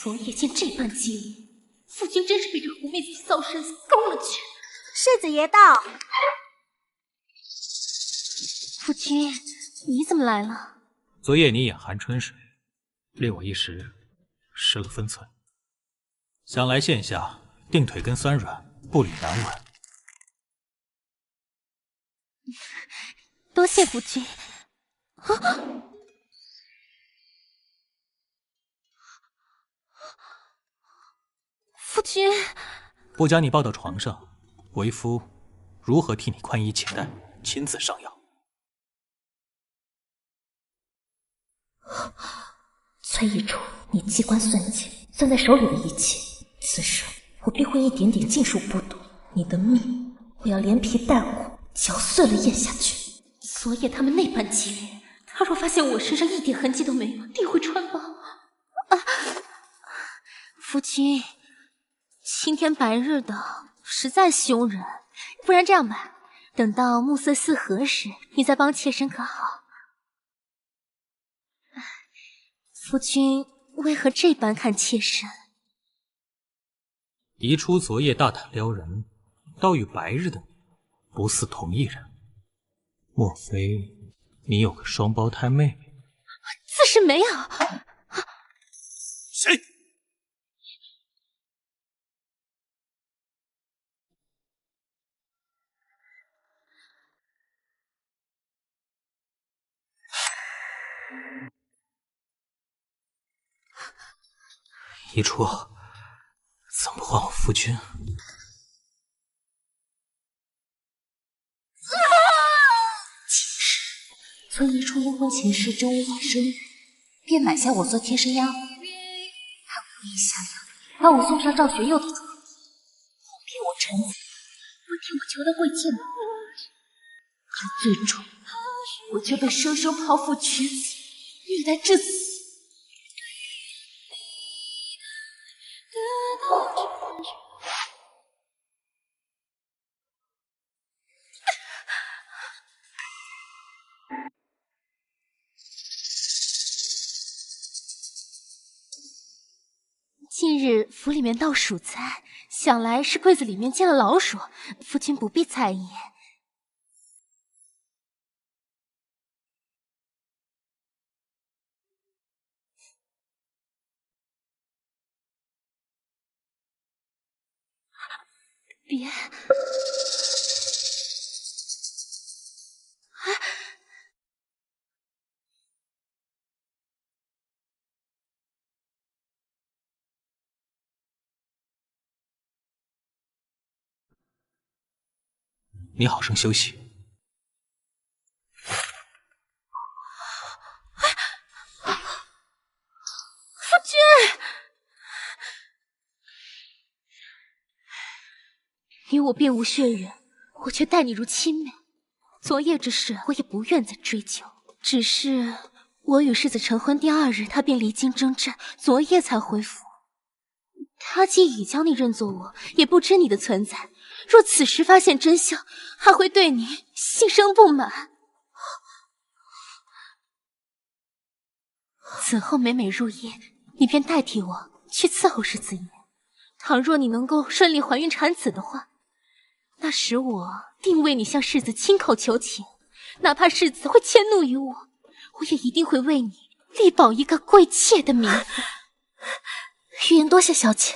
昨夜见这般激烈，父君真是被这狐媚子骚身子勾了去。世子爷到。父君，你怎么来了？昨夜你眼含春水，令我一时失了分寸。想来现下定腿根酸软，步履难稳。多谢夫君。夫君，不将你抱到床上，为夫如何替你宽衣解带，亲自上药？崔一竹，你机关算尽，攥在手里的一切，此时我必会一点点尽数剥夺你的命，我要连皮带骨嚼碎了咽下去。昨夜他们那般激烈，他若发现我身上一点痕迹都没有，定会穿帮。夫君，青天白日的，实在凶人。不然这样吧，等到暮色四合时，你再帮妾身可好？夫君为何这般看妾身？宜初昨夜大胆撩人，倒与白日的你不似同一人。莫非你有个双胞胎妹妹？自是没有。谁？宜初，怎么唤我夫君？崔宜初因婚前世真无法生育，便买下我做贴身丫鬟，还无意下药，把我送上赵玄佑的床，哄骗我臣子，不替我求得贵贱的可最终我却被生生抛夫取子，虐待致死。近日府里面闹鼠灾，想来是柜子里面进了老鼠，夫君不必在意。别！你好生休息。夫君，你我并无血缘，我却待你如亲妹。昨夜之事，我也不愿再追究。只是我与世子成婚第2日，他便离京征战，昨夜才回府。他既已将你认作我，也不知你的存在。若此时发现真相，还会对你心生不满。此后每每入夜，你便代替我去伺候世子爷。倘若你能够顺利怀孕产子的话，那时我定为你向世子亲口求情，哪怕世子会迁怒于我，我也一定会为你力保一个贵妾的名分。玉言多谢小姐，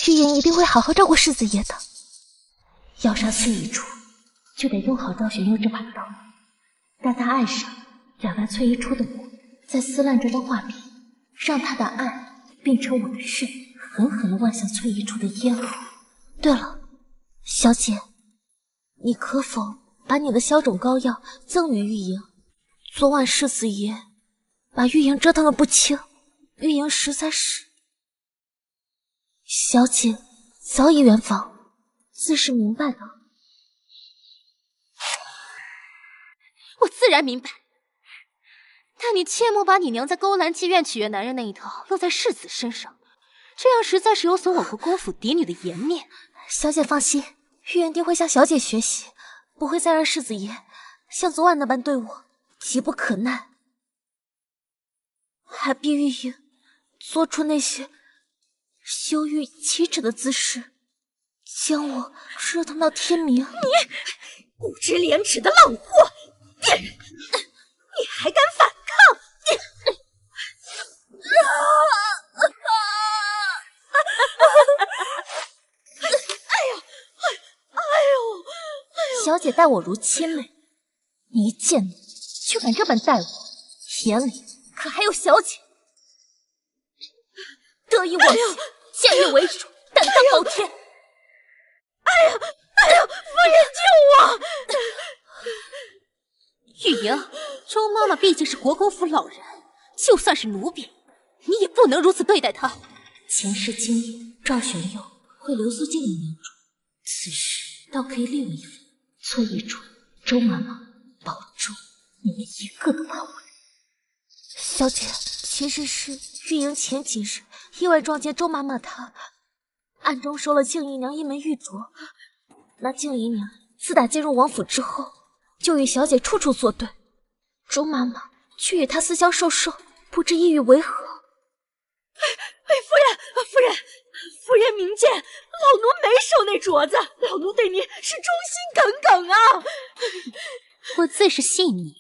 玉言一定会好好照顾世子爷的。要杀崔宜初，就得用好赵玄佑这把刀。待他爱上咬来崔宜初的我，再撕烂这张画皮，让他的爱变成我的刃，狠狠地剜向崔宜初的咽喉。对了，小姐，你可否把你的消肿膏药赠予玉莹？昨晚世子爷把玉莹折腾得不轻，玉莹实在是……小姐早已圆房。自是明白的，我自然明白。但你切莫把你娘在勾栏妓院取悦男人那一套用在世子身上，这样实在是有损我国公府嫡女的颜面。小姐放心，玉言定会向小姐学习，不会再让世子爷像昨晚那般对我急不可耐，还逼玉莹做出那些羞于启齿的姿势，将我折腾到天明。你不知廉耻的浪货，贱人！你还敢反抗？小姐待我如亲妹，你一贱奴却敢这般待我，眼里可还有小姐？得意忘形，见义为主，胆大包天！夫人救我！玉莹，周妈妈毕竟是国公府老人，就算是奴婢，你也不能如此对待她。前世今夜，赵玄佑会留宿静怡娘中，此时倒可以利我一番。崔玉纯、周妈妈、保住你们一个都跑不了。小姐，其实是玉莹前几日意外撞见周妈妈她暗中收了静怡娘一枚玉镯。那静怡娘自打进入王府之后，就与小姐处处作对，周妈妈却与她私相授受，不知意欲为何。夫人明鉴，老奴没收那镯子，老奴对你是忠心耿耿啊！我自是信你，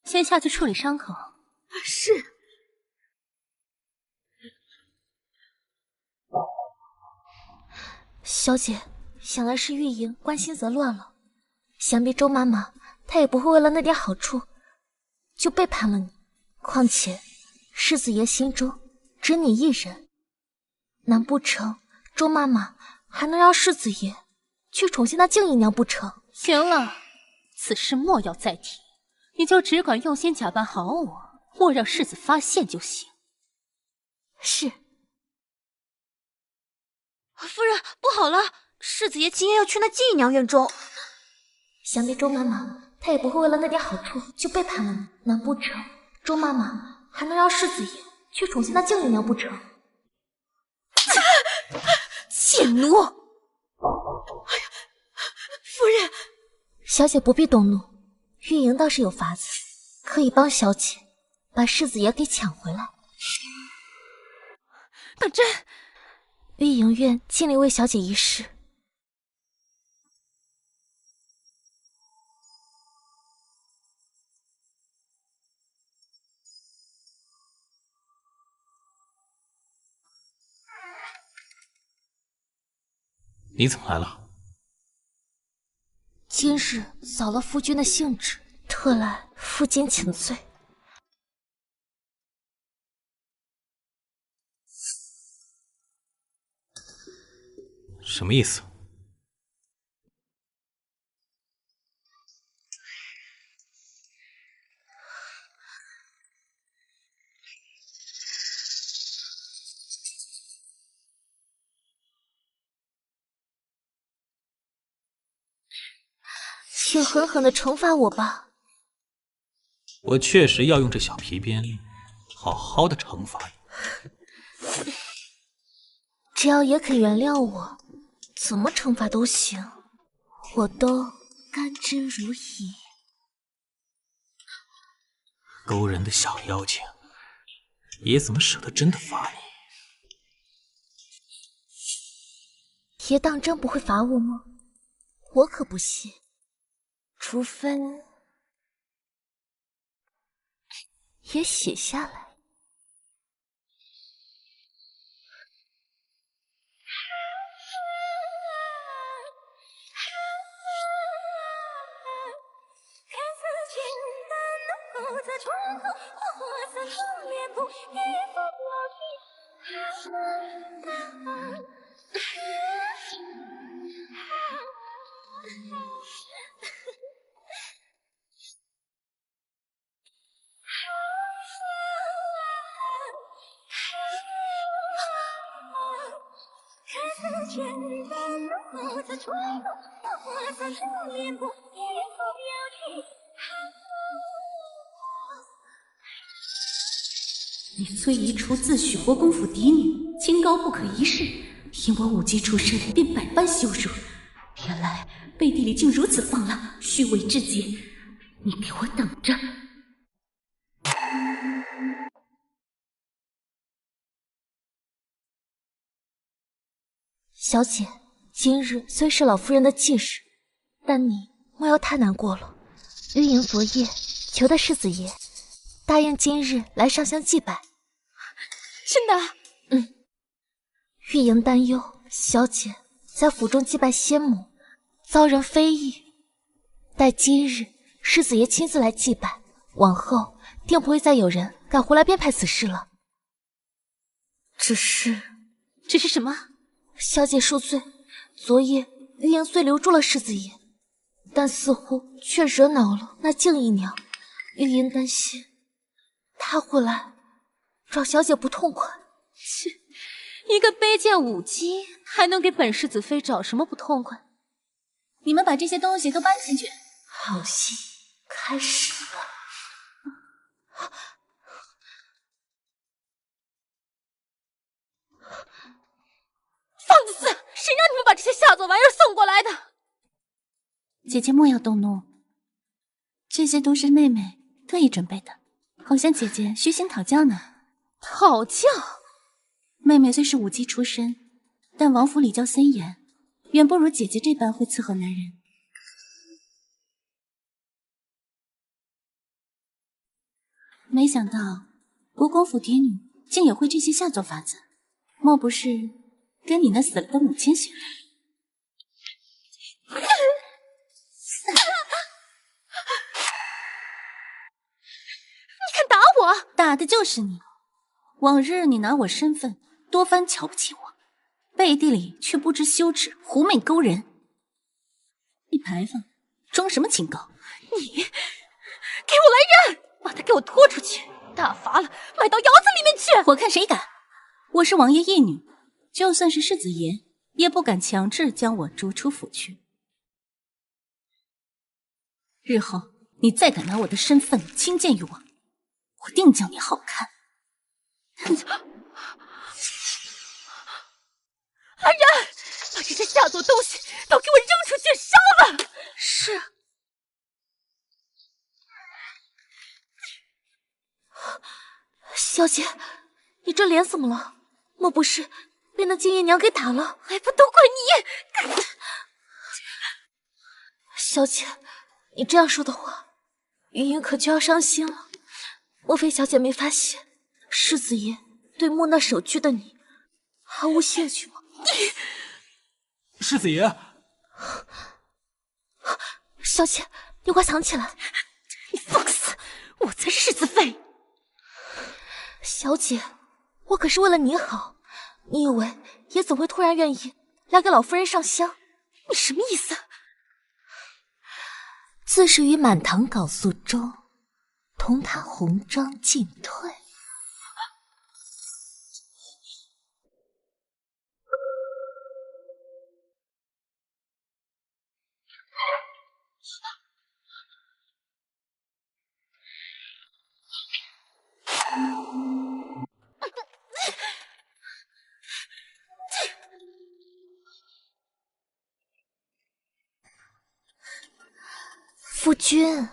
先下去处理伤口。是。小姐，想来是玉莹关心则乱了，想必周妈妈她也不会为了那点好处就背叛了你。况且世子爷心中只你一人，难不成周妈妈还能让世子爷去宠幸那静怡娘不成？行了，此事莫要再提，你就只管用心假扮好我，莫让世子发现就行。是。夫人，不好了，世子爷今夜要去那静怡娘院中。想必周妈妈她也不会为了那点好处就背叛了你，难不成周妈妈还能让世子爷去宠幸那静怡娘不成？贱奴！哎呀，夫人，小姐不必动怒，玉莹倒是有法子，可以帮小姐把世子爷给抢回来。当真？玉莹愿尽力为小姐一试。你怎么来了？今日扫了夫君的兴致，特来负荆请罪。什么意思？请狠狠地惩罚我吧。我确实要用这小皮鞭好好的惩罚你。只要也肯原谅我，怎么惩罚都行，我都甘之如饴。勾人的小妖精，爷怎么舍得真的罚你？爷当真不会罚我吗？我可不信，除非也写下来。你崔姨初自诩国公府嫡女，清高不可一世，听我5级出身便百般羞辱，原来背地里竟如此放浪，虚伪至极！你给我等着！小姐，今日虽是老夫人的忌日，但你莫要太难过了。玉莹昨夜求的世子爷答应今日来上香祭拜。真的？玉莹担忧小姐在府中祭拜仙母，遭人非议。待今日世子爷亲自来祭拜，往后定不会再有人敢胡来编排此事了。只是什么？小姐恕罪，昨夜玉莹虽留住了世子爷，但似乎却惹恼了那静姨娘。玉莹担心她会来找小姐不痛快。切，一个卑贱舞姬还能给本世子妃找什么不痛快？你们把这些东西都搬进去。好戏开始了。放肆！谁让你们把这些下作玩意儿送过来的？姐姐莫要动怒，这些都是妹妹特意准备的，好像姐姐虚心讨教呢。讨教？妹妹虽是舞姬出身，但王府礼教森严，远不如姐姐这般会伺候男人。没想到国公府嫡女竟也会这些下作法子，莫不是跟你那死了的母亲学的？你敢打我？打的就是你！往日你拿我身份多番瞧不起我，背地里却不知羞耻，狐媚勾人。一牌坊装什么清高？你给我来人！把他给我拖出去，大罚了，卖到窑子里面去！我看谁敢！我是王爷义女，就算是世子爷也不敢强制将我逐出府去。日后你再敢拿我的身份轻贱于我，我定叫你好看！来人，把这些下作东西都给我扔出去烧了！是。小姐，你这脸怎么了？莫不是被那静姨娘给打了？还不都怪你！小姐，你这样说的话，玉莹可就要伤心了。莫非小姐没发现，世子爷对木讷守拘的你毫无兴趣吗？世子爷，小姐，你快藏起来！你放肆！我才是世子妃。小姐，我可是为了你好，你以为爷怎会突然愿意来给老夫人上香？你什么意思？自是于满堂缟素中，同他红妆进退。夫君，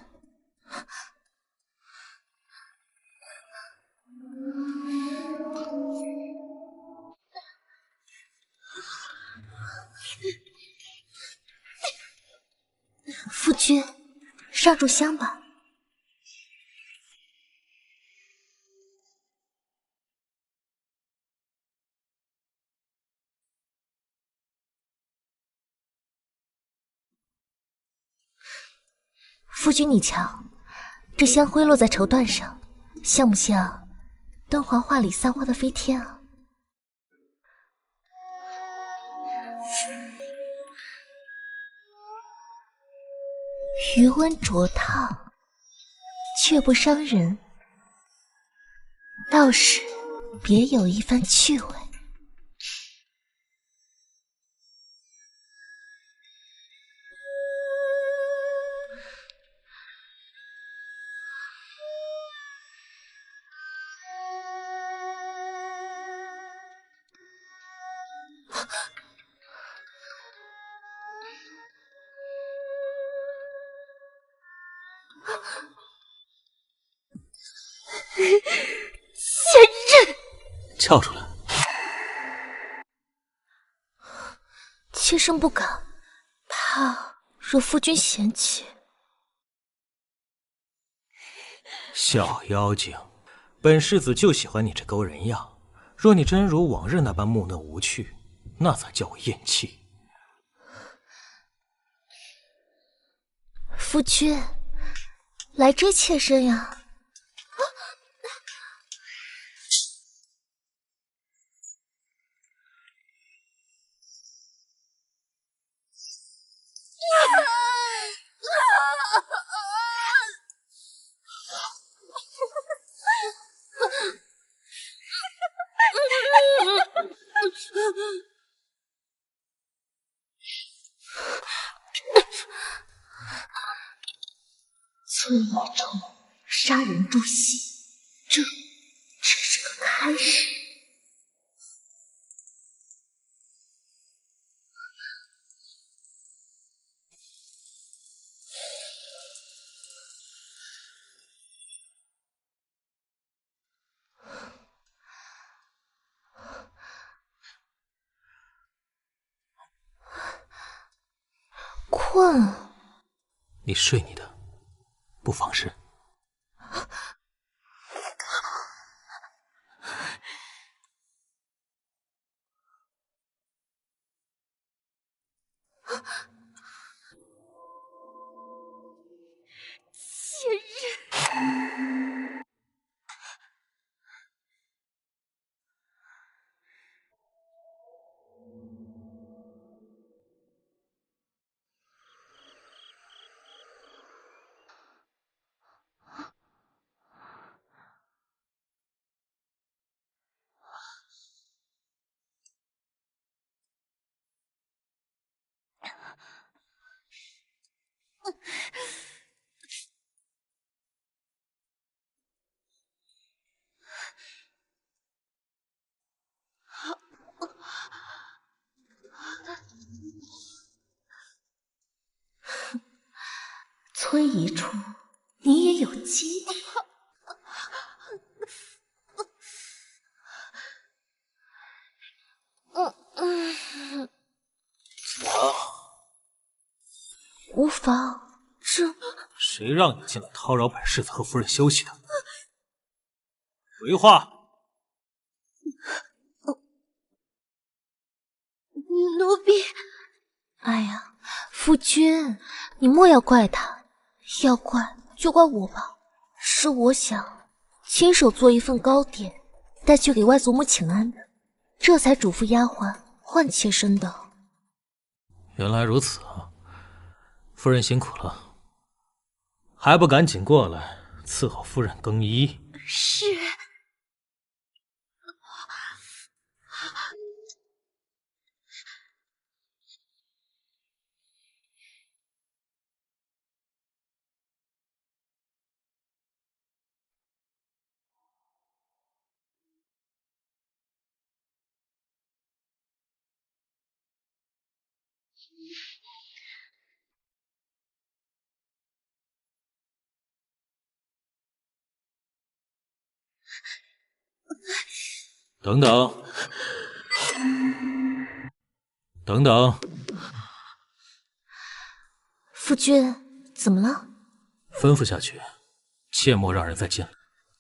夫君，上炷香吧。夫君，你瞧，这香灰落在绸缎上，像不像敦煌画里三花的飞天啊？余温灼烫，却不伤人，倒是别有一番趣味。翘出来！妾身不敢，怕惹夫君嫌弃。小妖精，本世子就喜欢你这勾人样。若你真如往日那般木讷无趣，那才叫我厌弃。夫君，来追妾身呀！村野中杀人诛心，这只是个开始。困？你睡你的，不妨事。贱人！崔一初，你也有今天。无妨，这谁让你进来叨扰本世子和夫人休息的？回话！奴婢。哎呀，夫君，你莫要怪他，要怪就怪我吧。是我想亲手做一份糕点，带去给外祖母请安的，这才嘱咐丫鬟换妾身的。原来如此啊！夫人辛苦了，还不赶紧过来伺候夫人更衣？是。等等，等等，夫君，怎么了？吩咐下去，切莫让人再进来，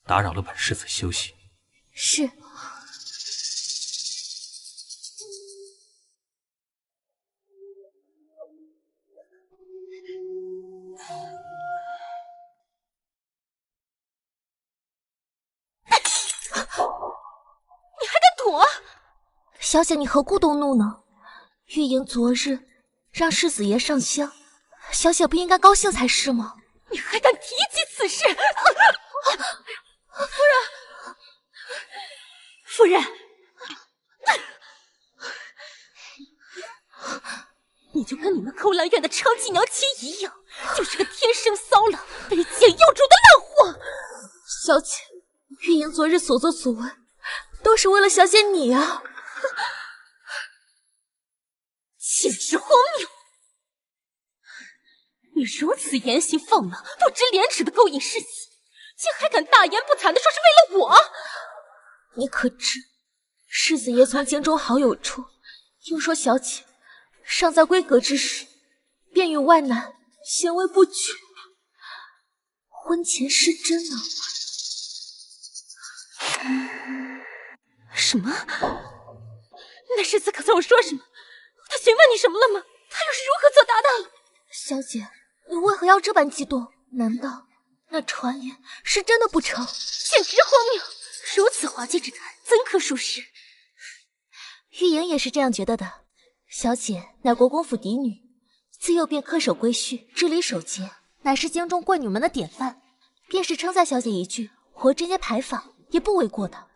打扰了本世子休息。是。小姐，你何故动怒呢？玉莹昨日让世子爷上香，小姐不应该高兴才是吗？你还敢提起此事？夫人，你就跟你那抠兰院的娼妓娘妻一样，就是个天生骚浪、卑贱幼主的烂货。小姐，玉莹昨日所作所为，都是为了小姐你啊！简直荒谬！你如此言行放浪、不知廉耻的勾引世妻，竟还敢大言不惭的说是为了我！你可知，世子爷从京中好友处听说小姐尚在闺阁之时，便与外男贤为不娶，婚前失贞啊！什么？那世子可曾有说什么？他询问你什么了吗？他又是如何作答的？小姐，你为何要这般激动？难道那传言是真的不成？简直荒谬！如此滑稽之谈，怎可属实？玉莹也是这样觉得的。小姐乃国公府嫡女，自幼便恪守规矩，知礼守节，乃是京中贵女们的典范。便是称赞小姐一句，活贞洁牌坊也不为过的。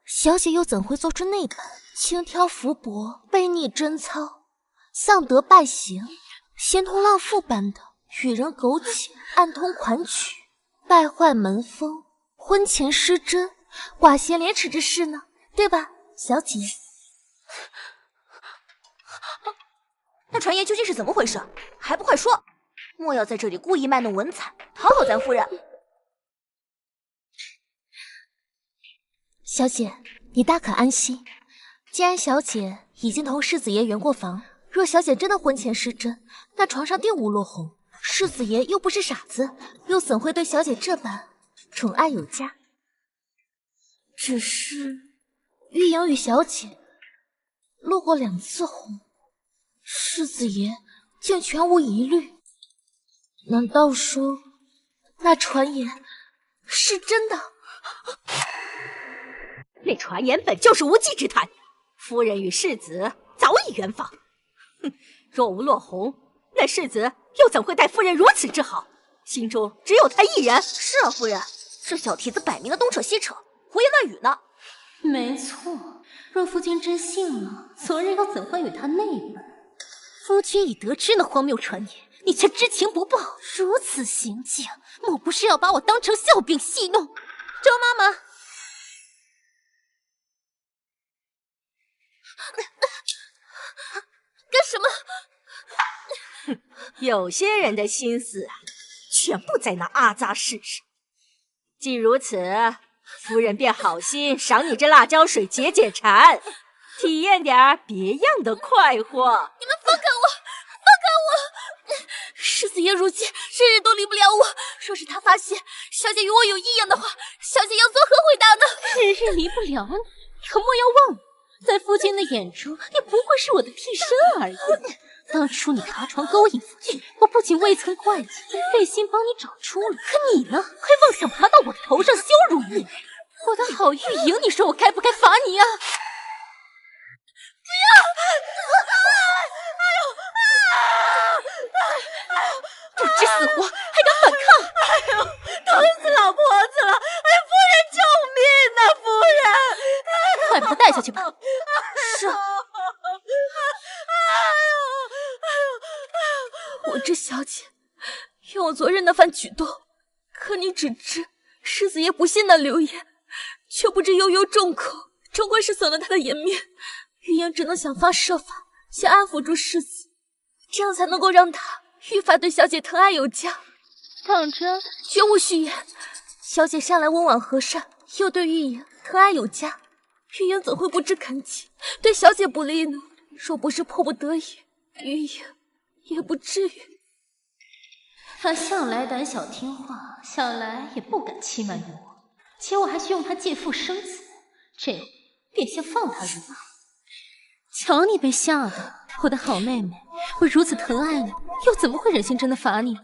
小姐又怎会做出那般轻佻浮薄、卑逆贞操、丧德败行、先通浪妇般的与人苟且、暗通款曲、败坏门风、婚前失贞、寡贤廉耻之事呢？对吧，小姐？那传言究竟是怎么回事？还不快说！莫要在这里故意卖弄文采，讨好咱夫人。小姐，你大可安心。既然小姐已经同世子爷圆过房，若小姐真的婚前失贞，那床上定无落红。世子爷又不是傻子，又怎会对小姐这般宠爱有加？只是玉莹与小姐落过2次红，世子爷竟全无疑虑。难道说那传言是真的？那传言本就是无稽之谈，夫人与世子早已圆房。哼，若无落红，那世子又怎会待夫人如此之好？心中只有他一人。是啊，夫人，这小蹄子摆明了东扯西扯，胡言乱语呢。没错，若夫君真信了，昨日又怎会与他那般？夫君已得知那荒谬传言，你却知情不报，如此行径，莫不是要把我当成笑柄戏弄？周妈妈，干什么？有些人的心思啊，全部在那阿扎氏上。既如此，夫人便好心赏你这辣椒水解解馋，体验点别样的快活。你们放开我！放开我！世子爷如今日日都离不了我，若是他发现小姐与我有异样的话，小姐要作何回答呢？日日离不了你，可莫要忘了，在夫君的眼中，你不过是我的替身而已。当初你爬床勾引夫君，我不仅未曾怪罪，费心帮你找出了。可你呢，还妄想爬到我的头上羞辱我！我的好玉莹，你说我该不该罚你啊？不要！不知死活，还敢反抗！疼死老婆子了！哎，夫人救命呐！夫人，快把她带下去吧。是。我知小姐用我昨日那番举动，可你只知世子爷不信那流言，却不知悠悠众口，终归是损了他的颜面。玉莹只能想方设法先安抚住世子，这样才能够让他愈发对小姐疼爱有加。当真？绝无虚言。小姐向来温婉和善，又对玉莹疼爱有加，玉莹怎会不知感激，对小姐不利呢？若不是迫不得已，玉莹也不至于。他向来胆小听话，想来也不敢欺瞒于我，且我还需用他借腹生子，这回便先放他入牢。瞧你被吓的，我的好妹妹，我如此疼爱你，又怎么会忍心真的罚你？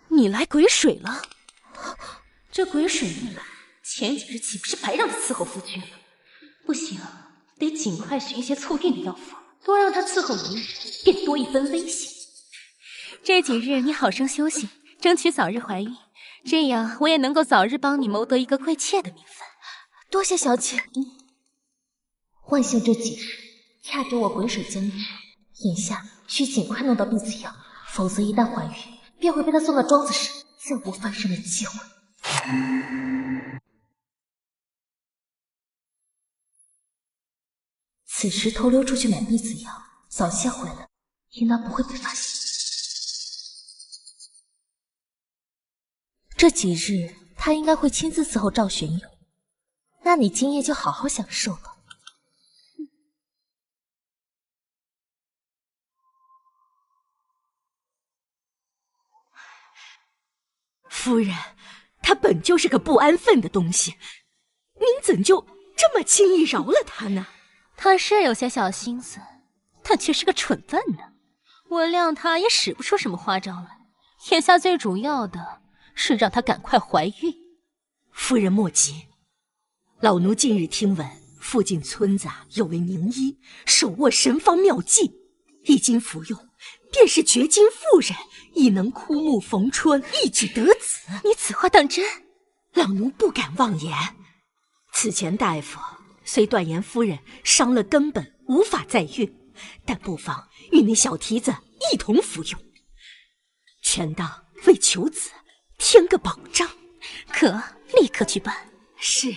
你来鬼水了？这鬼水一来，前几日岂不是白让他伺候夫君了？不行，得尽快寻一些促运的药方，多让他伺候一日，便多一分危险。这几日你好生休息，争取早日怀孕，这样我也能够早日帮你谋得一个贵妾的名分。多谢小姐。万幸这几日恰值我鬼水将至，眼下需尽快弄到避子药，否则一旦怀孕，便会被他送到庄子时，再无翻身的机会。此时偷溜出去买避子药，早些回来，应当不会被发现。这几日他应该会亲自伺候赵玄勇，那你今夜就好好享受了。夫人，他本就是个不安分的东西，您怎就这么轻易饶了他呢？他是有些小心思，但却是个蠢笨呢。我谅他也使不出什么花招来。眼下最主要的是让他赶快怀孕。夫人莫急，老奴近日听闻附近村子有位名医手握神方妙计，一经服用，便是绝经妇人，亦能枯木逢春，一举得子。你此话当真？老奴不敢妄言。此前大夫虽断言夫人伤了根本，无法再孕，但不妨与那小蹄子一同服用，权当为求子添个保障。可立刻去办。是。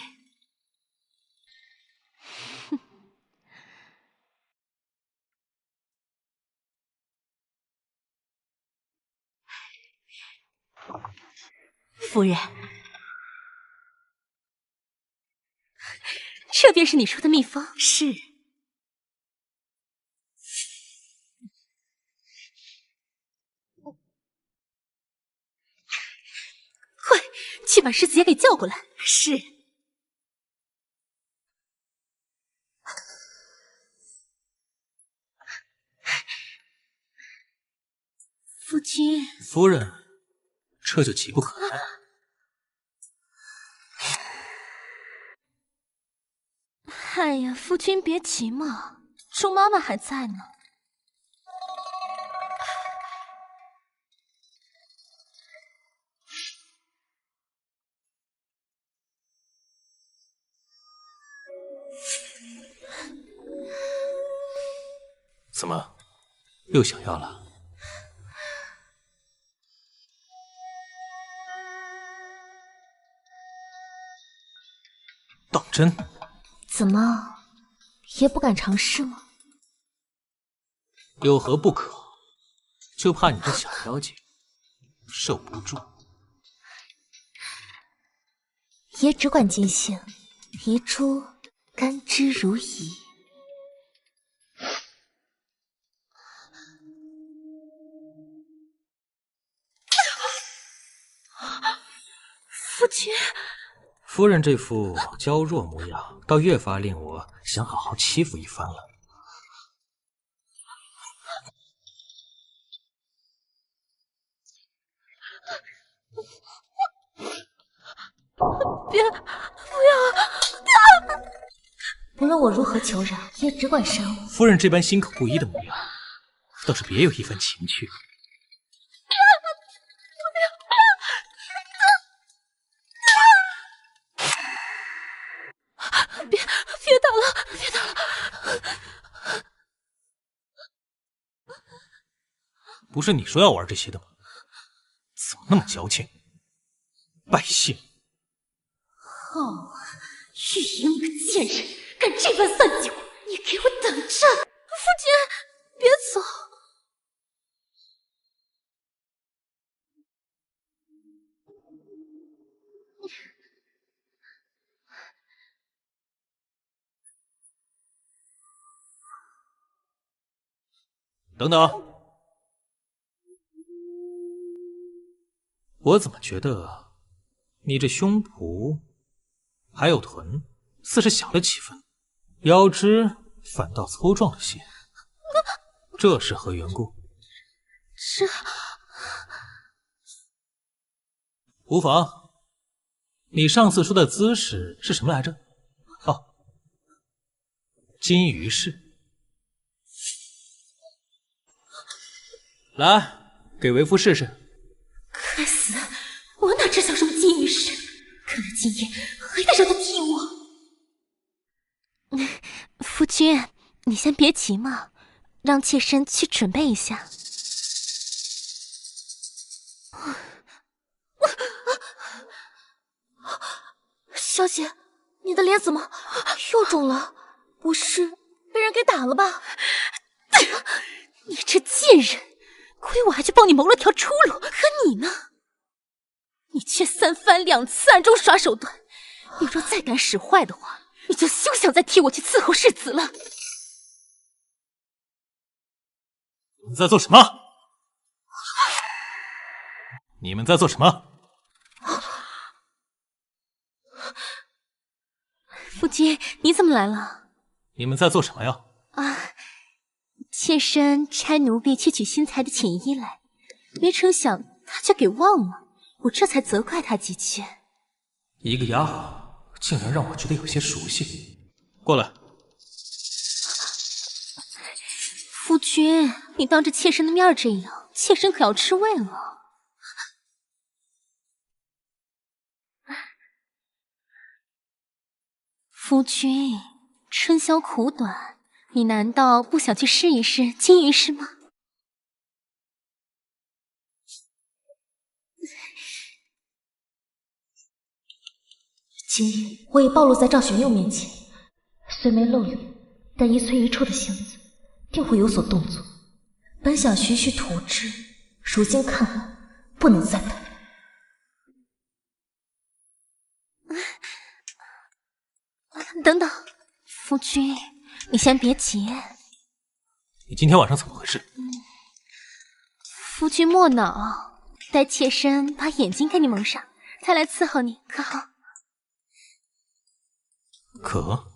夫人，这便是你说的秘方。是。快去把世子爷给叫过来。是。夫君。夫人，这就急不可待。哎呀，夫君别急嘛，猪妈妈还在呢。怎么，又想要了？当真？怎么，也不敢尝试吗？有何不可？就怕你这小妖精受不住。爷只管尽兴，遗珠甘之如饴。夫君。夫人这副娇弱模样，倒越发令我想好好欺负一番了。别，不要！不论我如何求饶，也只管杀我。夫人这般心口不一的模样，倒是别有一番情趣。别打了，别打了！不是你说要玩这些的吗？怎么那么矫情？败兴！好啊，玉莹你个贱人，敢这般算计我，你给我等着！夫君，别走！等等，我怎么觉得你这胸脯还有臀似是小了几分，腰肢反倒粗壮了些，这是何缘故？无妨。你上次说的姿势是什么来着？哦，金鱼式。来，给为夫试试。该死，我哪知晓什么金鱼式，看来今夜还得让他踢我。夫君，你先别急嘛，让妾身去准备一下。小姐，你的脸怎么又肿了？不是被人给打了吧？你这贱人，亏我还去帮你谋了条出路，可你呢？你却三番两次暗中耍手段。你若再敢使坏的话，你就休想再替我去伺候世子了。你们在做什么？你们在做什么？夫君，你怎么来了？你们在做什么呀？妾身差奴婢去取新裁的锦衣来，没成想他却给忘了，我这才责怪他几句。一个丫鬟竟然让我觉得有些熟悉。过来。夫君，你当着妾身的面这样，妾身可要吃味了。夫君，春宵苦短，你难道不想去试一试金鱼式吗？今日我已暴露在赵玄佑面前，虽没露脸，但依崔一处的性子，定会有所动作。本想徐徐图之，如今看来不能再等。等等，夫君，你先别急。你今天晚上怎么回事？夫君莫恼，待妾身把眼睛给你蒙上，再来伺候你，可好？可。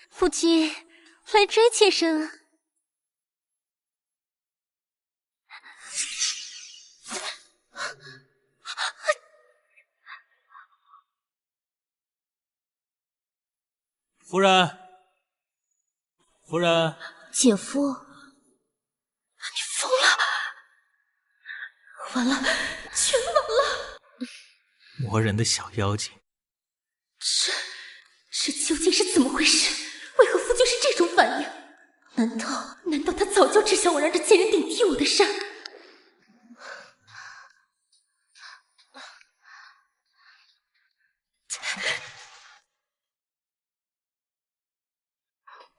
夫君，来追妾身啊！夫人，夫人，姐夫，你疯了！完了，全完了！魔人的小妖精，这究竟是怎么回事？为何夫君是这种反应？难道他早就知晓我让这贱人顶替我的事？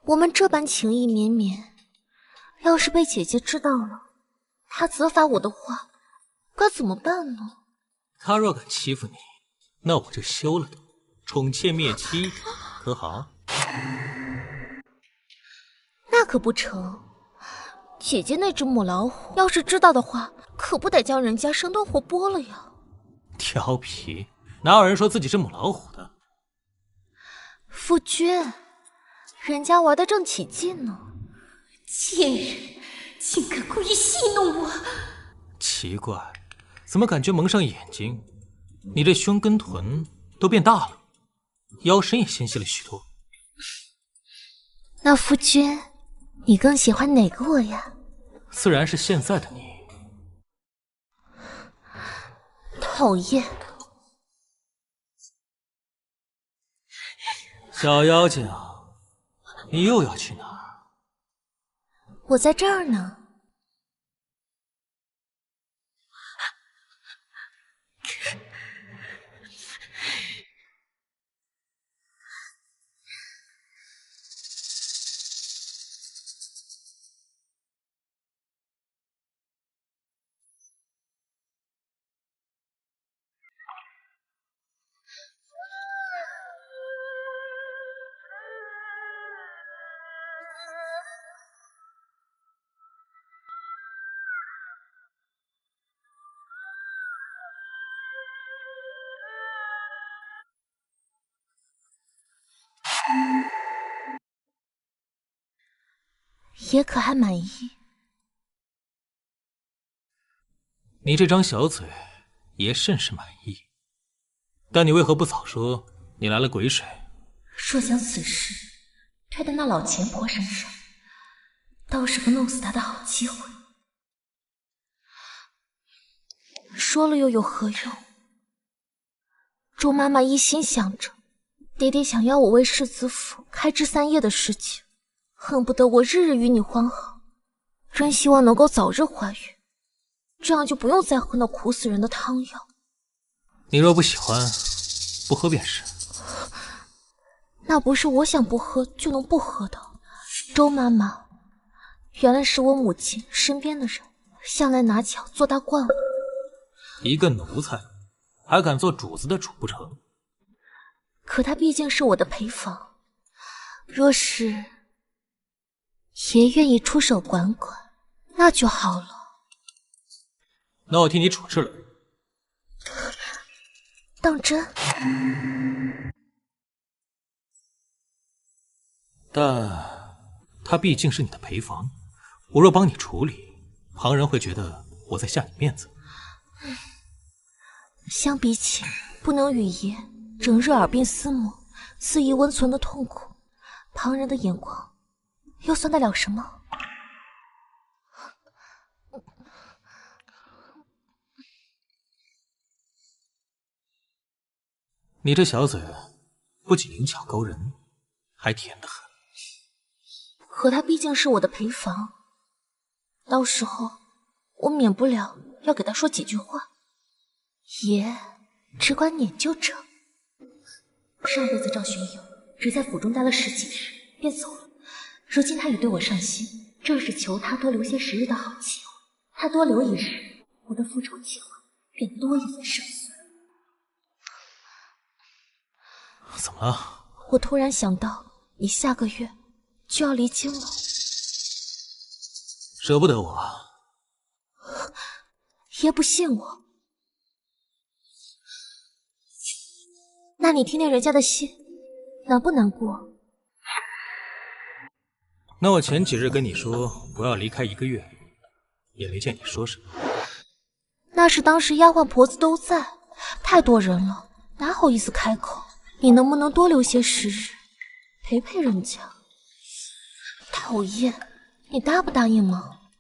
我们这般情意绵绵，要是被姐姐知道了，她责罚我的话，该怎么办呢？他若敢欺负你，那我就休了他，宠妾灭妻，可好？那可不成。姐姐那只母老虎，要是知道的话，可不得将人家生吞活剥了呀。调皮，哪有人说自己是母老虎的？夫君，人家玩得正起劲呢。贱人，竟敢故意戏弄我！奇怪，怎么感觉蒙上眼睛，你这胸跟臀都变大了，腰身也纤细了许多。那夫君，你更喜欢哪个我呀？自然是现在的你。讨厌！小妖精，你又要去哪儿？我在这儿呢。也可还满意。你这张小嘴，爷甚是满意。但你为何不早说你来了鬼水？若将此事推到那老钱婆身上，倒是个弄死她的好机会。说了又有何用？周妈妈一心想着爹爹想要我为世子府开枝散叶的事情，恨不得我日日与你欢好，真希望能够早日怀孕，这样就不用再喝那苦死人的汤药。你若不喜欢，不喝便是。那不是我想不喝就能不喝的。周妈妈，原来是我母亲身边的人，向来拿巧做大惯我。一个奴才，还敢做主子的主不成？可他毕竟是我的陪房，若是爷愿意出手管管，那就好了。那我替你处置了。当真？但他毕竟是你的陪房，我若帮你处理，旁人会觉得我在下你面子。相比起不能与爷整日耳鬓厮磨、肆意温存的痛苦，旁人的眼光又算得了什么？你这小嘴不仅灵巧勾人，还甜得很。可他毕竟是我的陪房，到时候我免不了要给他说几句话。爷只管撵就成。上辈子赵玄友只在府中待了10几日便走了，如今他已对我上心，正是求他多留些时日的好机会。他多留一日，我的复仇计划便多一分胜算。怎么了？我突然想到，你下个月就要离京了，舍不得我？爷不信我，那你听听人家的信，难不难过？那我前几日跟你说我要离开1个月，也没见你说什么。那是当时丫鬟婆子都在，太多人了，哪好意思开口。你能不能多留些时日，陪陪人家？讨厌，你答不答应吗？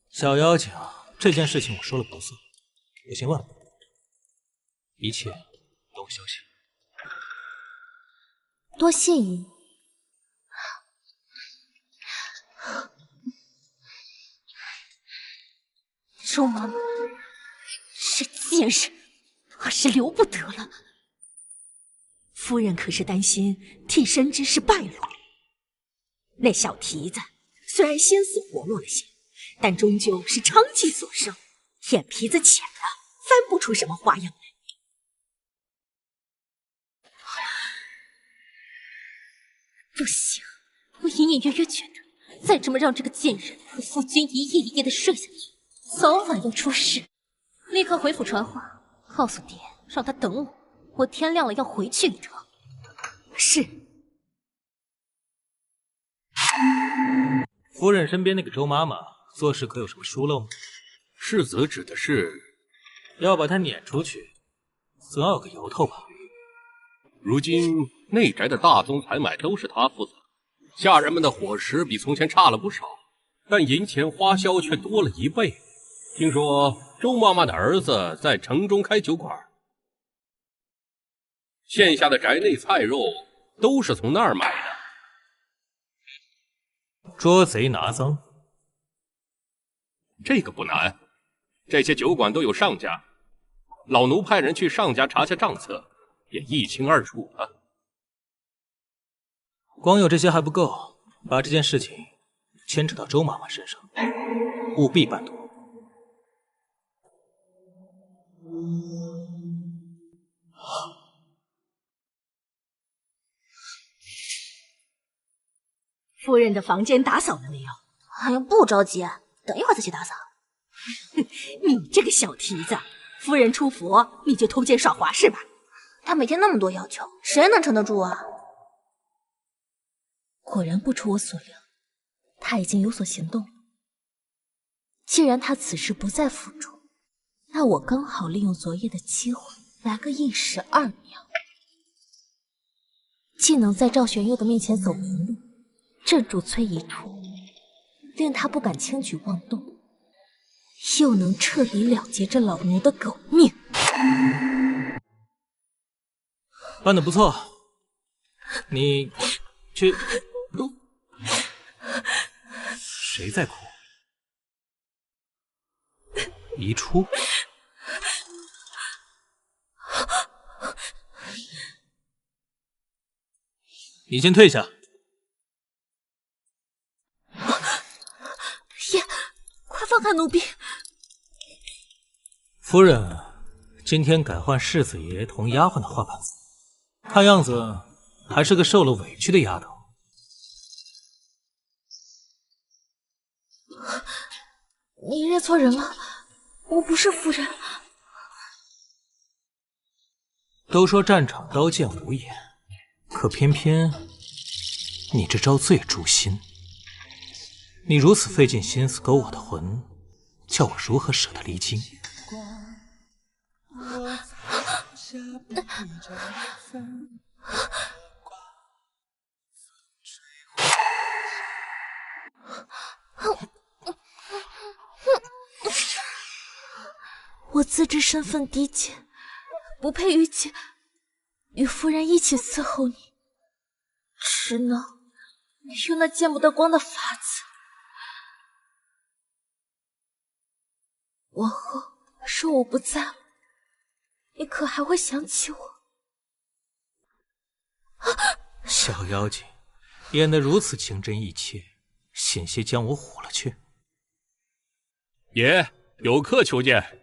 小妖精，这件事情我说了不算，我先问问，一切等我消息。多谢爷。周妈妈，这贱人，还是留不得了。夫人可是担心替身之事败露。那小蹄子虽然心思活络了些，但终究是娼妓所生，眼皮子浅了，翻不出什么花样来。不行，我隐隐约约觉得，再这么让这个贱人和夫君一夜一夜的睡下去，早晚要出事。立刻回府传话，告诉爹，让他等我，我天亮了要回去一趟。是。夫人身边那个周妈妈做事可有什么疏漏吗？世子指的是要把她撵出去，总要有个由头吧？如今内宅的大宗采买都是他负责，下人们的伙食比从前差了不少，但银钱花销却多了1倍。听说周妈妈的儿子在城中开酒馆，县下的宅内菜肉都是从那儿买的。捉贼拿赃，这个不难，这些酒馆都有上家，老奴派人去上家查下账册，也一清二楚了。光有这些还不够，把这件事情牵扯到周妈妈身上，务必办妥。夫人的房间打扫了没有？哎呀，不着急，等一会儿再去打扫。你这个小蹄子，夫人出府你就偷奸耍滑是吧？他每天那么多要求，谁能撑得住啊？果然不出我所料，他已经有所行动了。既然他此时不在府中，那我刚好利用昨夜的机会，来个一石二鸟，既能在赵玄佑的面前走平路，镇住崔一初，令他不敢轻举妄动，又能彻底了结这老奴的狗命。办得不错，你去。谁在哭？一初。你先退下。爷，快放开奴婢！夫人，今天改换世子爷同丫鬟的花盘子，看样子还是个受了委屈的丫头。你认错人了，我不是夫人。都说战场刀剑无眼，可偏偏你这招最诛心。你如此费尽心思勾我的魂，叫我如何舍得离京？我自知身份低贱，不配与夫人一起伺候你，只能用那见不得光的法子。往后说我不在了，你可还会想起我？小妖精，演得如此情真意切，险些将我唬了去。爷，有客求见。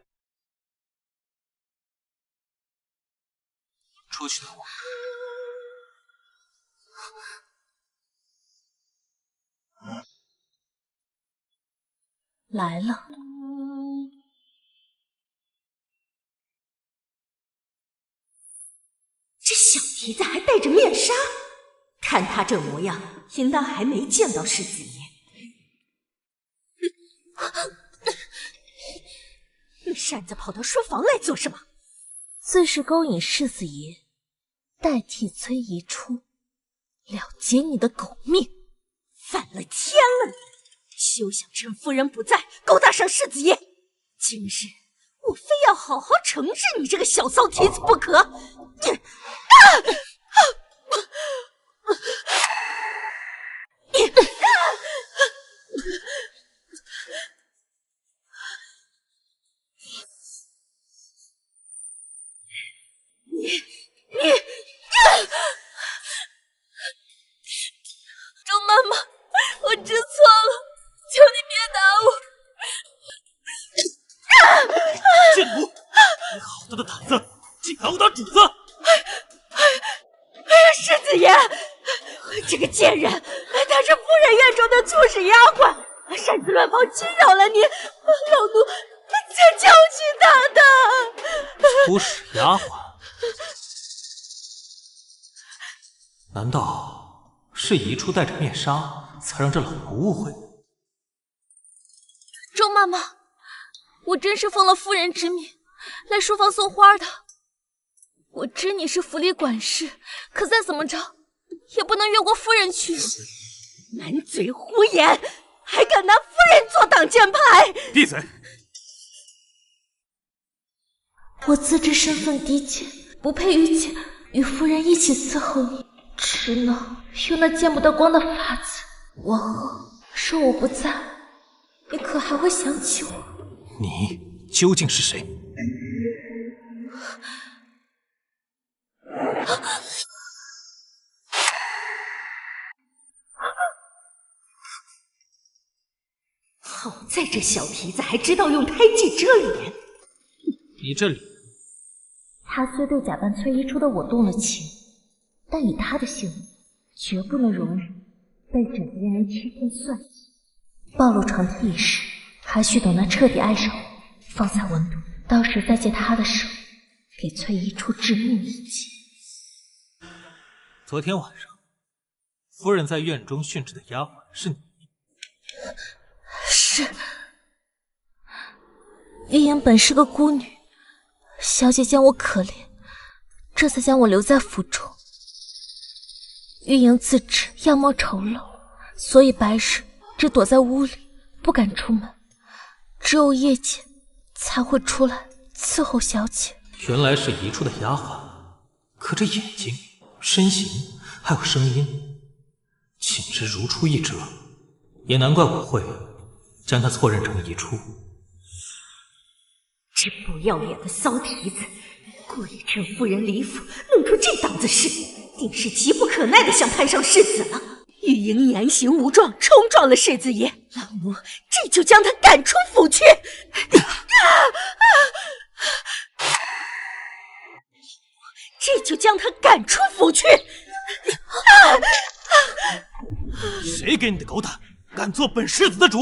出去等我。来了。这小蹄子还戴着面纱，看他这模样，应当还没见到世子爷。你擅自跑到书房来做什么？自是勾引世子爷，代替崔姨出，了结你的狗命。反了天了你！休想趁夫人不在勾搭上世子爷！今日我非要好好惩治你这个小骚蹄子不可！周妈妈，我知错了，求你别打我！贱奴，你好大的胆子，竟敢殴打主子！世子爷，这个贱人，她是夫人院中的粗使丫鬟，擅自乱跑侵扰了你，老奴才教训她的。粗使丫鬟？难道是姨初戴着面纱，才让这老奴误会？周妈妈，我真是奉了夫人之命来书房送花的。我知你是府里管事，可再怎么着也不能越过夫人去。满嘴胡言，还敢拿夫人做挡箭牌！闭嘴！我自知身份低贱，不配与夫人一起伺候你，只能用那见不得光的法子。往后说我不在，你可还会想起我？你究竟是谁？好在这小蹄子还知道用胎记遮脸。你这里，他虽对假扮崔姨初的我动了情，但以他的性命，绝不能容忍被枕边人欺骗算计。暴露床榻一事，还需等他彻底爱上我，方才稳妥，到时再借他的手给崔姨初致命一击。昨天晚上，夫人在院中训斥的丫鬟是你。是。玉莹本是个孤女，小姐见我可怜，这才将我留在府中。玉莹自知样貌丑陋，所以白日只躲在屋里，不敢出门，只有夜间才会出来伺候小姐。原来是姨初的丫鬟，可这眼睛、身形还有声音，简直如出一辙，也难怪我会将她错认成姨初。这不要脸的骚蹄子，故意趁夫人离府弄出这档子事，定是急不可耐的想攀上世子了。玉莹言行无状，冲撞了世子爷，老奴这就将他赶出府去。这就将他赶出府去！谁给你的狗胆，敢做本世子的主？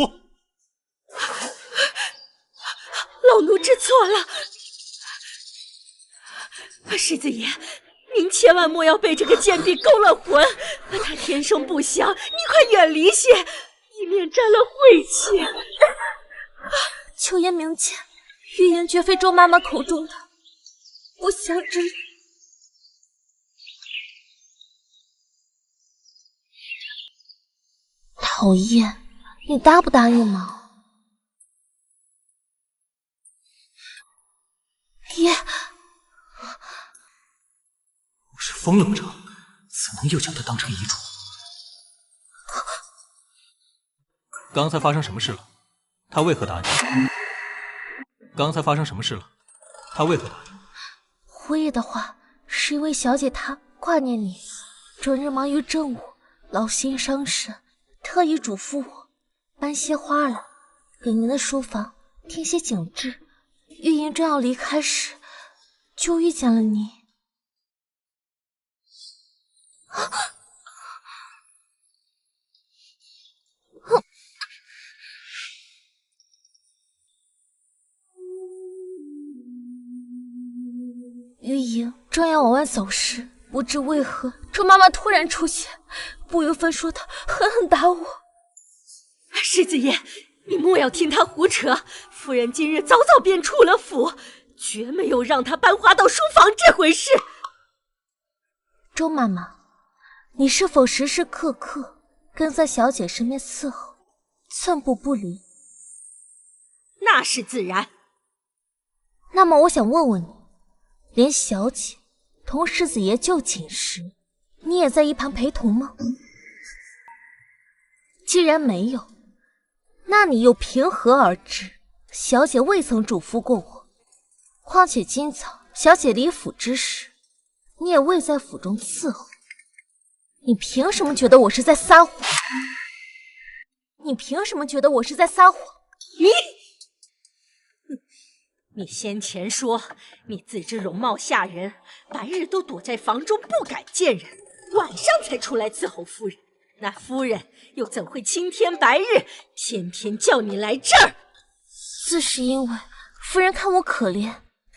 老奴知错了，世子爷，您千万莫要被这个贱婢勾了魂，他天生不祥，你快远离些，以免沾了晦气。秋言明鉴，玉莹绝非周妈妈口中的不祥之人。讨厌，你答不答应吗？爷，我是疯了不成？怎能又将他当成遗嘱？刚才发生什么事了？他为何答应？刚才发生什么事了？他为何答应？回忆的话，是因为小姐她挂念你，整日忙于政务，劳心伤神，特意嘱咐我搬些花来，给您的书房添些景致。玉莹正要离开时，就遇见了你。玉莹正要往外走时，不知为何，周妈妈突然出现，不由分说的狠狠打我。世子爷，你莫要听他胡扯，夫人今日早早便出了府，绝没有让他搬花到书房这回事。周妈妈，你是否时时刻刻跟在小姐身边伺候，寸步不离？那是自然。那么我想问问你，连小姐同世子爷就寝时，你也在一旁陪同吗？既然没有，那你又凭何而知小姐未曾嘱咐过我？况且今早小姐离府之时，你也未在府中伺候，你凭什么觉得我是在撒谎？你凭什么觉得我是在撒谎？你先前说你自知容貌吓人，白日都躲在房中不敢见人，晚上才出来伺候夫人。那夫人又怎会青天白日天天叫你来这儿？自是因为夫人看我可怜，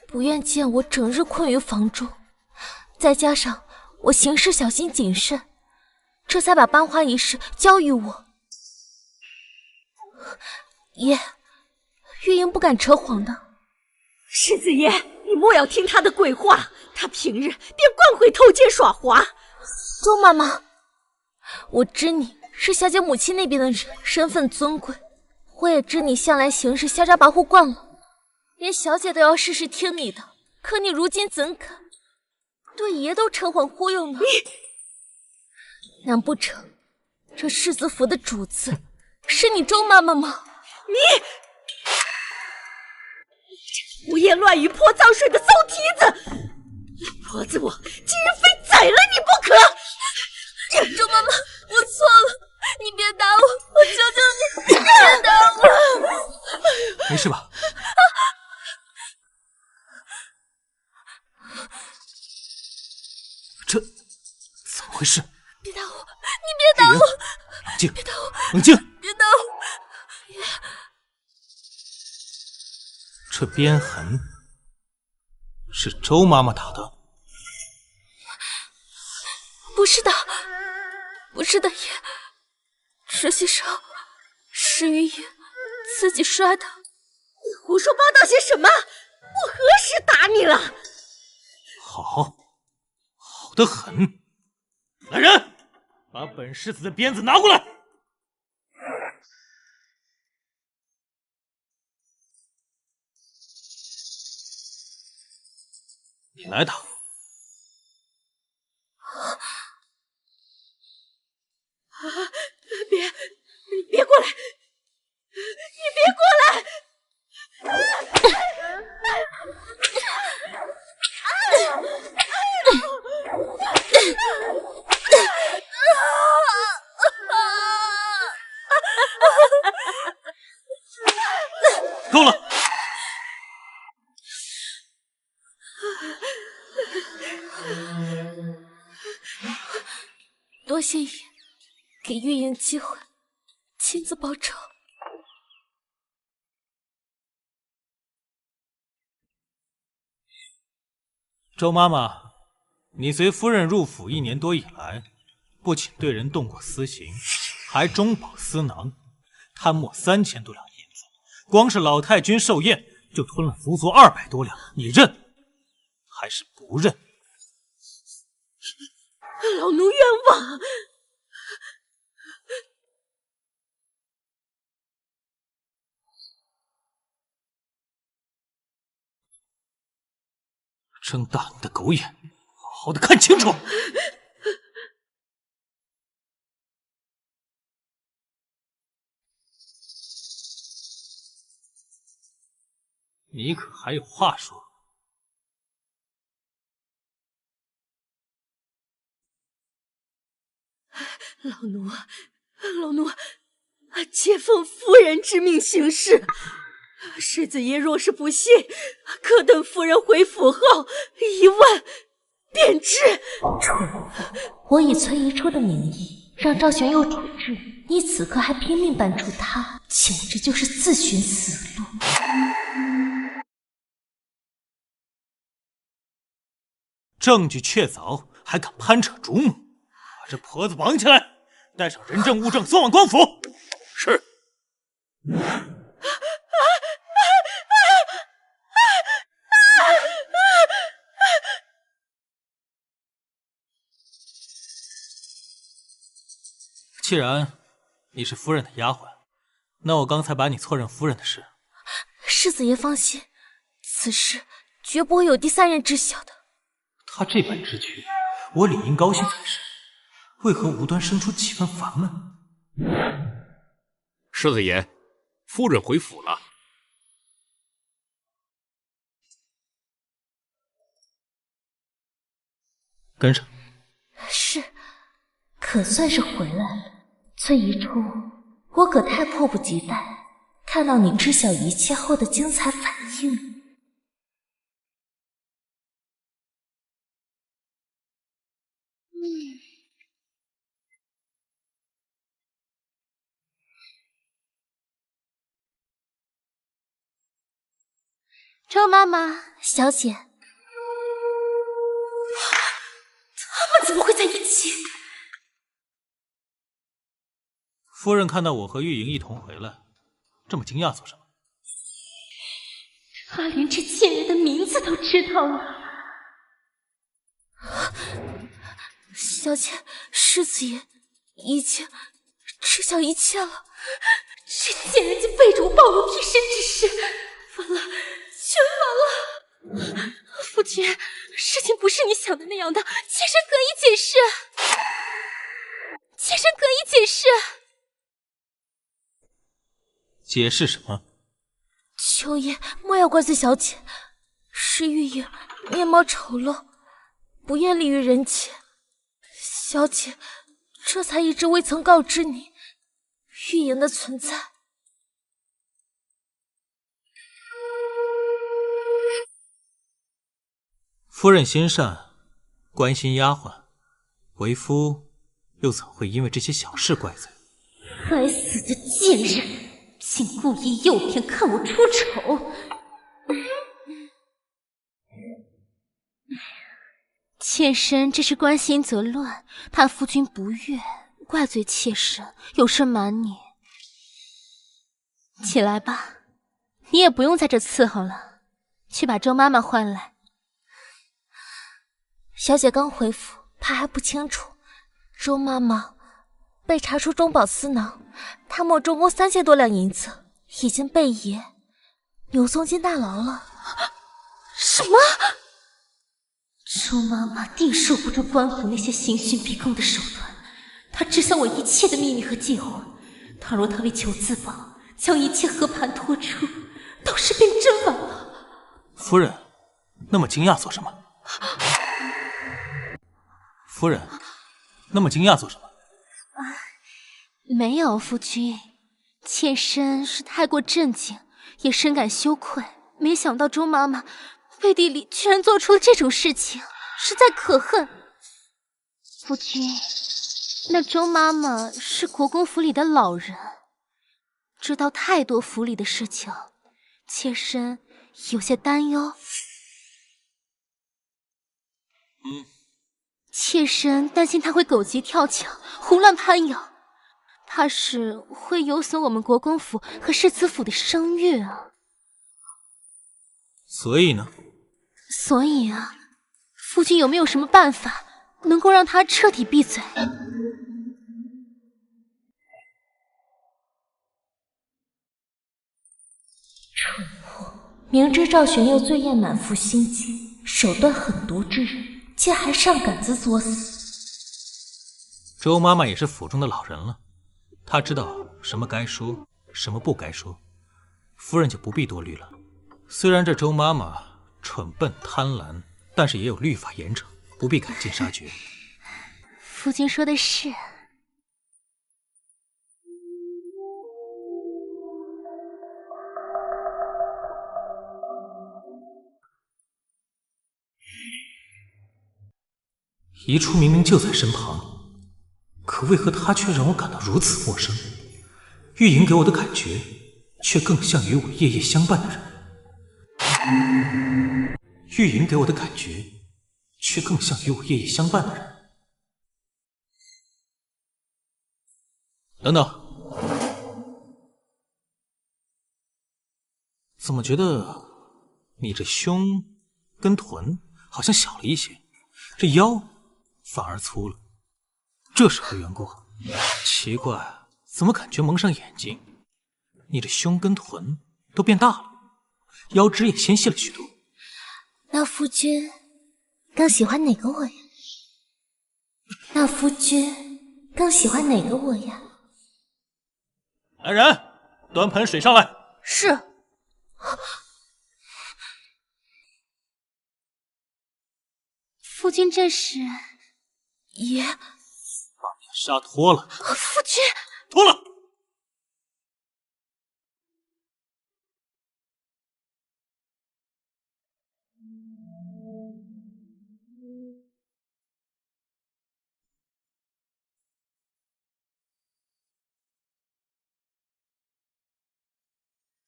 不愿见我整日困于房中，再加上我行事小心谨慎，这才把搬花一事交于我。爷，玉莹不敢扯谎的。世子爷，你莫要听他的鬼话，他平日便惯会偷奸耍滑。周妈妈，我知你是小姐母亲那边的人，身份尊贵，我也知你向来行事嚣张跋扈惯了，连小姐都要事事听你的，可你如今怎肯对爷都扯谎忽悠呢？难不成这世子府的主子是你周妈妈吗？你胡言乱语泼脏水的馊蹄子，老婆子我今日非宰了你不可！周妈妈，我错了，你别打我，我求求你，别打我！没事吧？这怎么回事？别打我，你别打我！冷静，别打我！冷静！别打我！这鞭痕是周妈妈打的？不是的，不是的，爷，这些伤是玉莹自己摔的。你胡说八道些什么？我何时打你了？好，好得很。来人，把本世子的鞭子拿过来。你来打。你别过来！你别过来！多谢玉言给玉莹机会，亲自报仇。周妈妈，你随夫人入府1年多以来，不仅对人动过私刑，还中饱私囊，贪没3000多两银子，光是老太君寿宴就吞了足足200多两，你认还是不认？老奴冤枉！睁大你的狗眼，好好的看清楚！你可还有话说？老奴皆奉夫人之命行事。世子爷若是不信，可等夫人回府后一问便知。我以崔姨初的名义让赵玄佑处置你，此刻还拼命搬出他，简直就是自寻死路。证据确凿，还敢攀扯主母，把这婆子绑起来，带上人证物证送往官府。是。既然你是夫人的丫鬟，那我刚才把你错认夫人的事，世子爷放心，此事绝不会有第3人知晓的。他这般之举，我理应高兴才是，为何无端生出几分烦闷？世子爷，夫人回府了。跟上。是，可算是回来了。崔姨初，我可太迫不及待看到你知晓一切后的精彩反应。周妈妈，小姐，他们怎么会在一起？夫人看到我和玉莹一同回来，这么惊讶做什么？他连这贱人的名字都知道了。小姐，世子爷已经知晓一切了。这贱人竟背着我暴露替身之事，完了，全完了！夫君，事情不是你想的那样的，妾身可以解释。妾身可以解释。解释什么？秋叶，莫要怪罪小姐，是玉莹面貌丑陋，不愿立于人前。小姐这才一直未曾告知你玉莹的存在。夫人心善，关心丫鬟，为夫又怎会因为这些小事怪罪？该死的贱人，竟故意诱骗看我出丑！妾身只是关心则乱，怕夫君不悦，怪罪妾身，有甚瞒你。起来吧，你也不用在这伺候了，去把周妈妈唤来。小姐刚回府，怕还不清楚，周妈妈被查出中饱私囊，贪没中宫3000多两银子，已经被爷扭送进大牢了。什么？周妈妈定受不住官府那些刑讯逼供的手段，她知晓我一切的秘密和计划。倘若她为求自保，将一切和盘托出，到时便真完了。夫人，那么惊讶做什么？夫人，那么惊讶做什么？没有，夫君，妾身是太过震惊，也深感羞愧。没想到周妈妈背地里居然做出了这种事情。实在可恨。夫君，那周妈妈是国公府里的老人，知道太多府里的事情，妾身有些担忧。妾身担心她会狗急跳墙，胡乱攀咬，怕是会有损我们国公府和世子府的声誉啊。所以呢？所以啊，夫君有没有什么办法能够让她彻底闭嘴？蠢货，明知赵玄佑醉焰满腹心机，手段狠毒之人，竟还上杆子作死。周妈妈也是府中的老人了，她知道什么该说，什么不该说，夫人就不必多虑了。虽然这周妈妈蠢笨贪婪，但是也有律法严惩，不必赶尽杀绝。夫君说的是。宜初明明就在身旁，可为何她却让我感到如此陌生？玉莹给我的感觉，却更像与我夜夜相伴的人。玉莹给我的感觉，却更像与我夜夜相伴的人。等等，怎么觉得你这胸跟臀好像小了一些，这腰反而粗了？这是何缘故？奇怪，怎么感觉蒙上眼睛，你这胸跟臀都变大了，腰肢也纤细了许多。那夫君更喜欢哪个我呀？那夫君更喜欢哪个我呀？来人，端盆水上来。是。夫君这是？爷，把面纱脱了。夫君，脱了。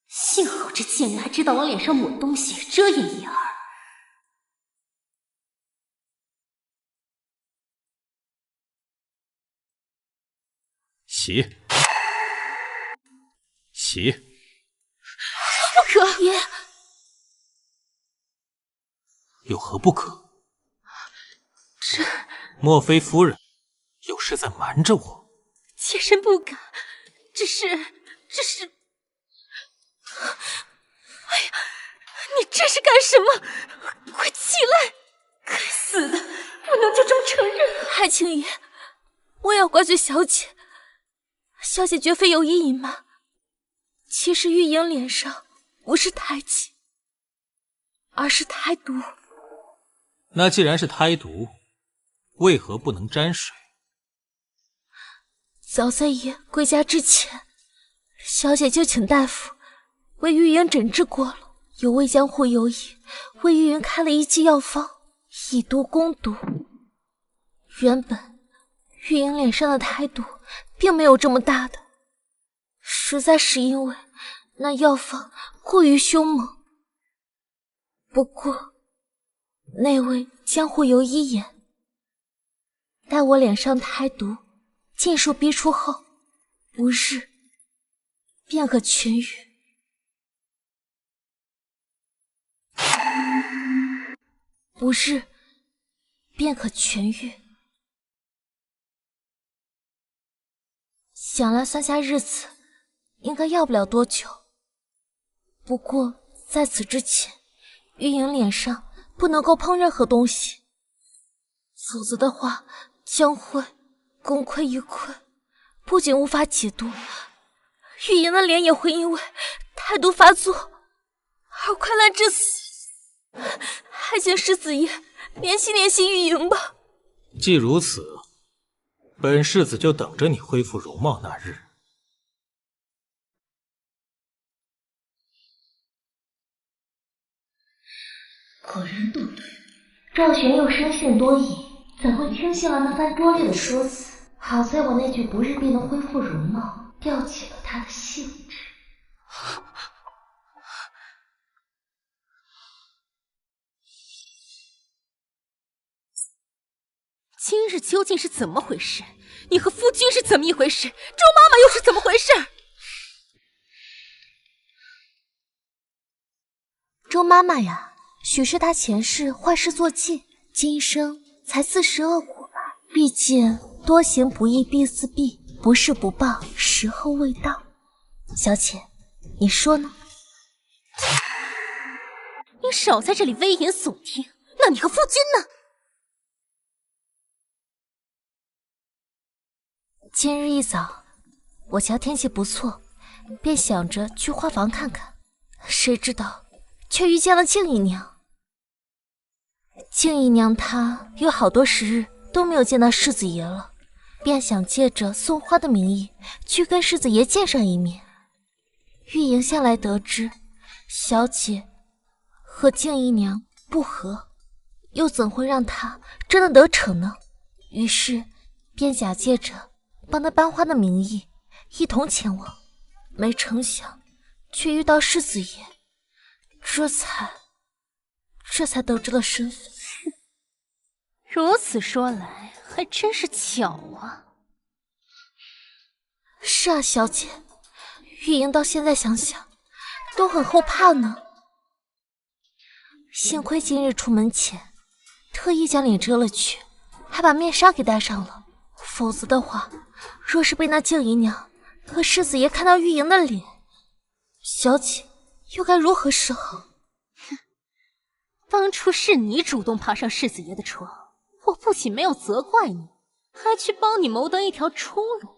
幸好这贱人还知道往脸上抹东西，遮掩一二。洗，洗。不可！爷，有何不可？这……莫非夫人有事在瞒着我？妾身不敢，只是……哎呀，你这是干什么？快起来！该死的，不能就这么承认。海清爷，我要怪罪小姐。小姐绝非有意隐瞒，其实玉莹脸上不是胎气，而是胎毒。那既然是胎毒，为何不能沾水？早在爷归家之前，小姐就请大夫为玉莹诊治过了，有为江湖游医为玉莹开了一剂药方，以毒攻毒。原本玉莹脸上的胎毒并没有这么大的，实在是因为那药方过于凶猛。不过那位江湖游医言，待我脸上胎毒尽数逼出后，不日便可痊愈。不日便可痊愈。想来算下日子，应该要不了多久。不过在此之前，玉莹脸上不能够碰任何东西，否则的话将会功亏一篑，不仅无法解毒，玉莹的脸也会因为胎毒发作而快烂致死。还请世子爷怜惜怜惜玉莹吧。既如此，本世子就等着你恢复容貌那日。果然不对，赵玄又生性多疑，怎会听信了那番拙劣的说辞？好在我那句不日便能恢复容貌，吊起了他的兴致。今日究竟是怎么回事？你和夫君是怎么一回事？周妈妈又是怎么回事？周妈妈呀，许是她前世坏事做尽，今生才自食恶果吧。毕竟多行不义必自毙，不是不报，时候未到。小姐，你说呢？你少在这里危言耸听。那你和夫君呢？今日一早，我瞧天气不错，便想着去花房看看，谁知道却遇见了静姨娘。静姨娘她有好多时日都没有见到世子爷了，便想借着送花的名义去跟世子爷见上一面。玉莹向来得知小姐和静姨娘不和，又怎会让她真的得逞呢？于是便假借着帮他搬花的名义一同前往，没成想却遇到世子爷，这才得知了身份。如此说来，还真是巧啊。是啊，小姐，玉莹到现在想想都很后怕呢。幸亏今日出门前特意将脸遮了去，还把面纱给戴上了，否则的话，若是被那静姨娘和世子爷看到玉莹的脸，小姐又该如何是好？当初是你主动爬上世子爷的床，我不仅没有责怪你，还去帮你谋得一条出路。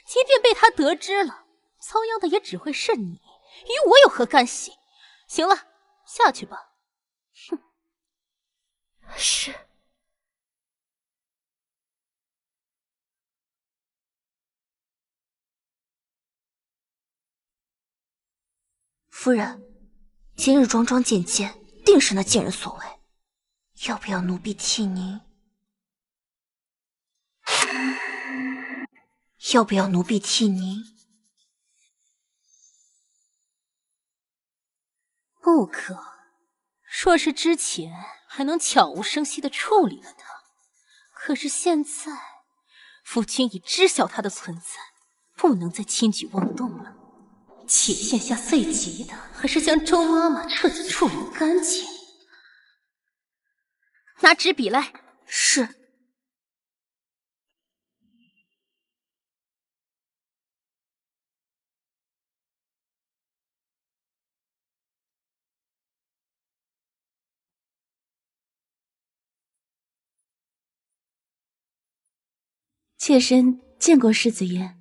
即便被他得知了，遭殃的也只会是你，与我有何干系？行了，下去吧。哼。是。夫人，今日桩桩件件，定是那贱人所为，要不要奴婢替您？要不要奴婢替您？不可。若是之前还能悄无声息地处理了他，可是现在夫君已知晓他的存在，不能再轻举妄动了。且现下最急的还是将周妈妈彻底处理干净。拿纸笔来。是。妾身见过世子爷。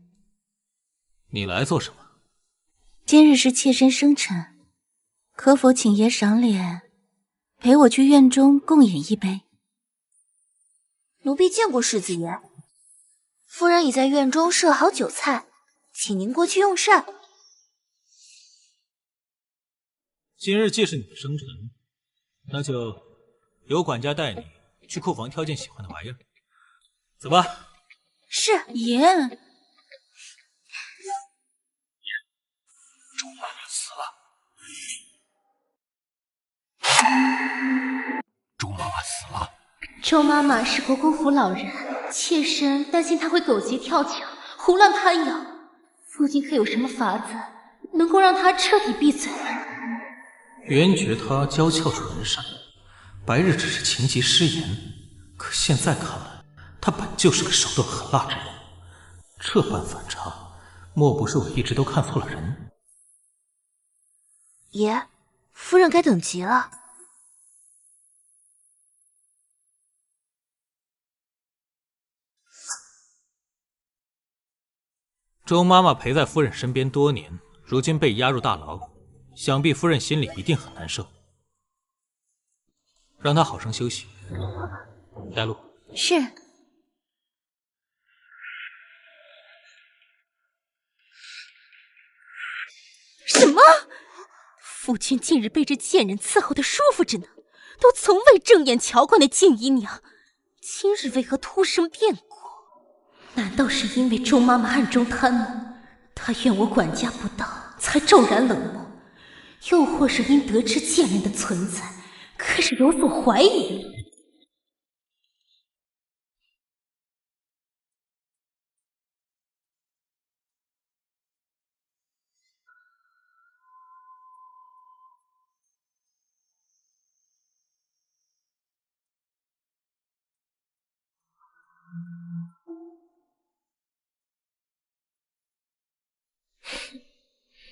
你来做什么？今日是妾身生辰，可否请爷赏脸，陪我去院中共饮一杯？奴婢见过世子爷，夫人已在院中设好酒菜，请您过去用膳。今日既是你的生辰，那就由管家带你去库房挑件喜欢的玩意儿。走吧。是。爷。周妈妈死了。周妈妈死了。周妈妈是国公府老人，妾身担心她会狗急跳墙，胡乱攀咬。夫君可有什么法子能够让她彻底闭嘴？原觉她娇俏纯善，白日只是情急失言，可现在看来，她本就是个手段狠辣之人。这般反差，莫不是我一直都看错了人？爷，夫人该等急了。周妈妈陪在夫人身边多年，如今被押入大牢，想必夫人心里一定很难受。让她好生休息。带路。是。什么？夫君近日被这贱人伺候的舒服着呢，都从未正眼瞧过那静姨娘，今日为何突生变故？难道是因为周妈妈暗中贪慕，她怨我管家不当，才骤然冷漠？又或是因得知贱人的存在，开始有所怀疑了？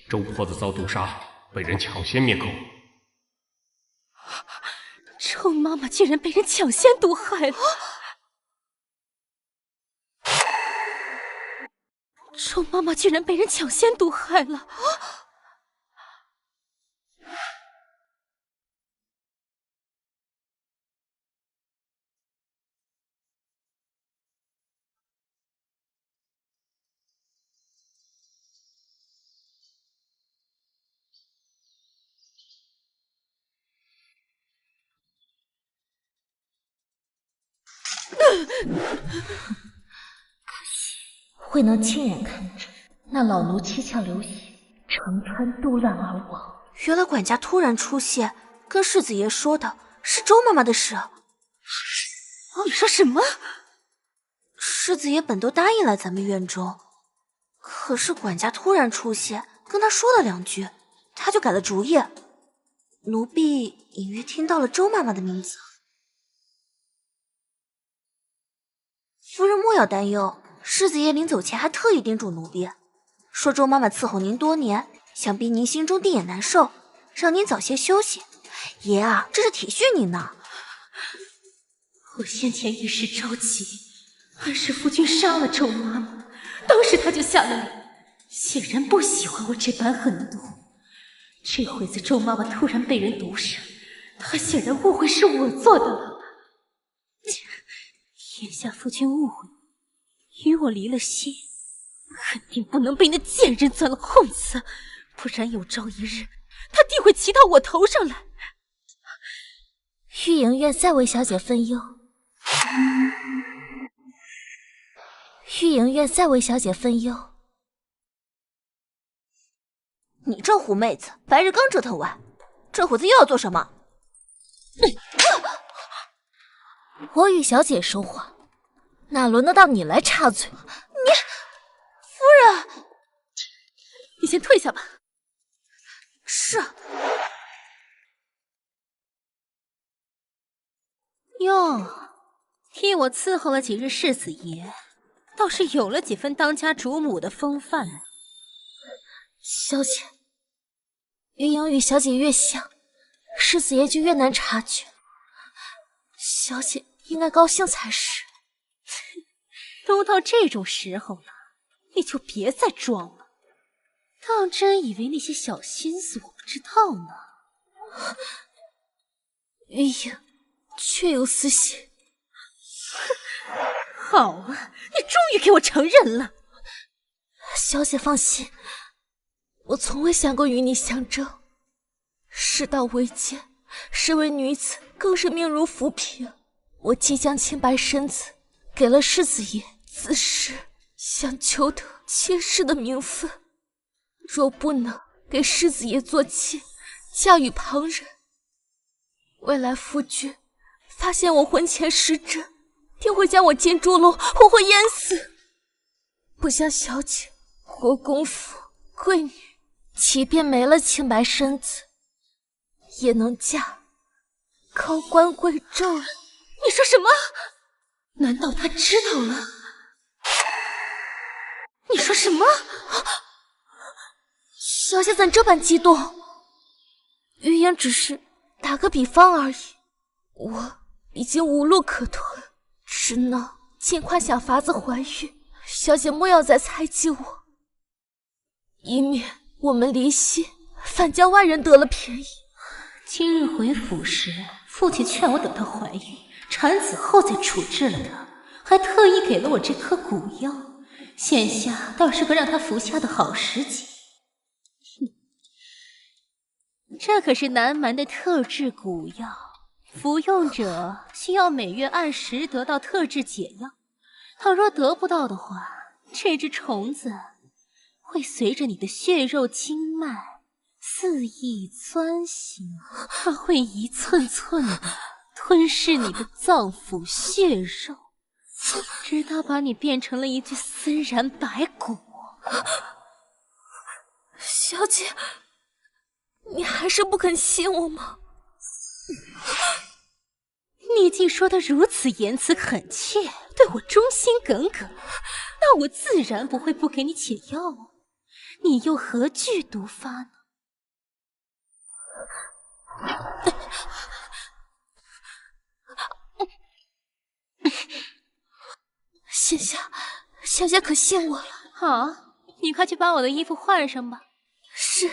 周婆子遭毒杀，被人抢先灭口。周妈妈居然被人抢先毒害了！周妈妈居然被人抢先毒害了！未能亲眼看着那老奴七窍流血，成川肚烂而亡。原来管家突然出现，跟世子爷说的是周妈妈的事。你说什么？世子爷本都答应来咱们院中，可是管家突然出现，跟他说了2句，他就改了主意。奴婢隐约听到了周妈妈的名字。夫人莫要担忧，世子爷临走前还特意叮嘱奴婢，说周妈妈伺候您多年，想必您心中定也难受，让您早些休息。爷啊，这是体恤您呢。我先前一时着急，暗示夫君杀了周妈妈，当时他就下了令，显然不喜欢我这般狠毒。这会子周妈妈突然被人毒杀，他显然误会是我做的了。眼下夫君误会与我离了心，肯定不能被那贱人钻了空子，不然有朝一日他定会骑到我头上来。御营院再为小姐分忧，御营院再为小姐分忧。你这狐妹子，白日刚折腾完，这会子又要做什么？我与小姐说话，哪轮得到你来插嘴？夫人，你先退下吧。是。哟，替我伺候了几日世子爷，倒是有了几分当家主母的风范呢。小姐，御营与小姐越像，世子爷就越难察觉。小姐应该高兴才是。都到这种时候了，你就别再装了。当真以为那些小心思我不知道呢？御营确有私心。好啊，你终于给我承认了。小姐放心，我从未想过与你相争。世道维艰，身为女子更是命如浮萍。我即将清白身子给了世子爷，自是想求得妾室的名分。若不能给世子爷做妾，嫁与旁人，未来夫君发现我婚前失贞，定会将我进猪笼，活活淹死。不像小姐国公府贵女，即便没了清白身子，也能嫁高官贵胄。你说什么？难道他知道了？你说什么？小姐怎这般激动？预言只是打个比方而已，我已经无路可退，只能尽快想法子怀孕。小姐莫要再猜忌我，以免我们离心，反将外人得了便宜。今日回府时，父亲劝我等她怀孕产子后再处置了她，还特意给了我这颗蛊药，现下倒是个让她服下的好时机。这可是南蛮的特制蛊药，服用者需要每月按时得到特制解药，倘若得不到的话，这只虫子会随着你的血肉经脉肆意钻行，它会一寸寸的吞噬你的脏腑血肉，直到把你变成了一具森然白骨。小姐，你还是不肯信我吗？你竟说得如此言辞恳切，对我忠心耿耿，那我自然不会不给你解药啊！你又何惧毒发呢？仙夏，小姐可信我了？好，你快去把我的衣服换上吧。是。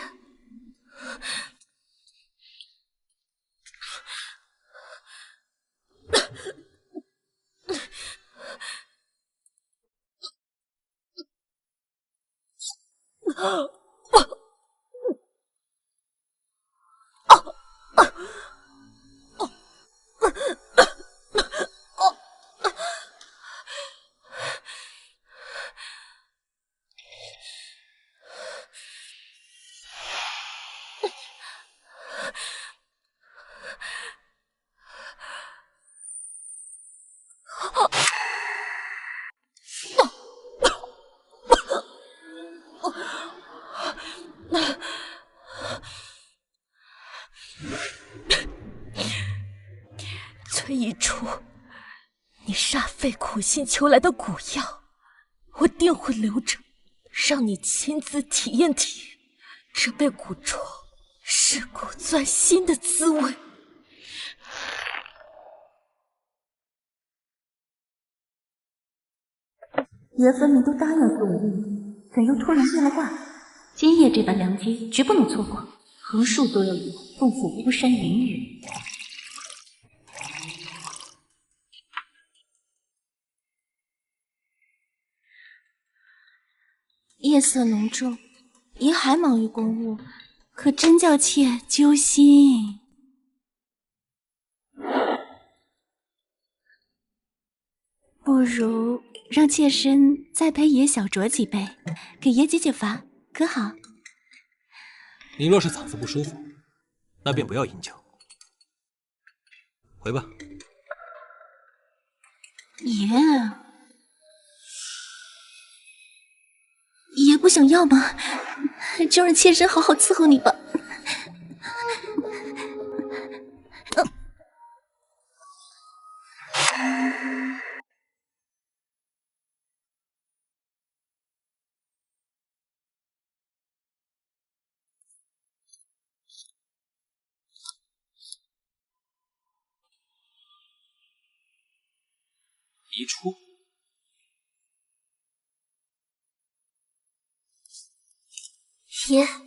崔一初，你煞费苦心求来的蛊药，我定会留着，让你亲自体验体验这被蛊虫噬骨钻心的滋味。爷分明都答应送我礼物，怎又突然变了卦？今夜这般良机绝不能错过，横竖都要与我共赴巫山云雨。夜色浓重，爷还忙于公务，可真叫妾揪心。不如让妾身再陪爷小酌几杯，给爷解解乏，可好？你若是嗓子不舒服，那便不要饮酒。回吧。爷不想要吗？就让妾身好好伺候你吧。一出。爷，怎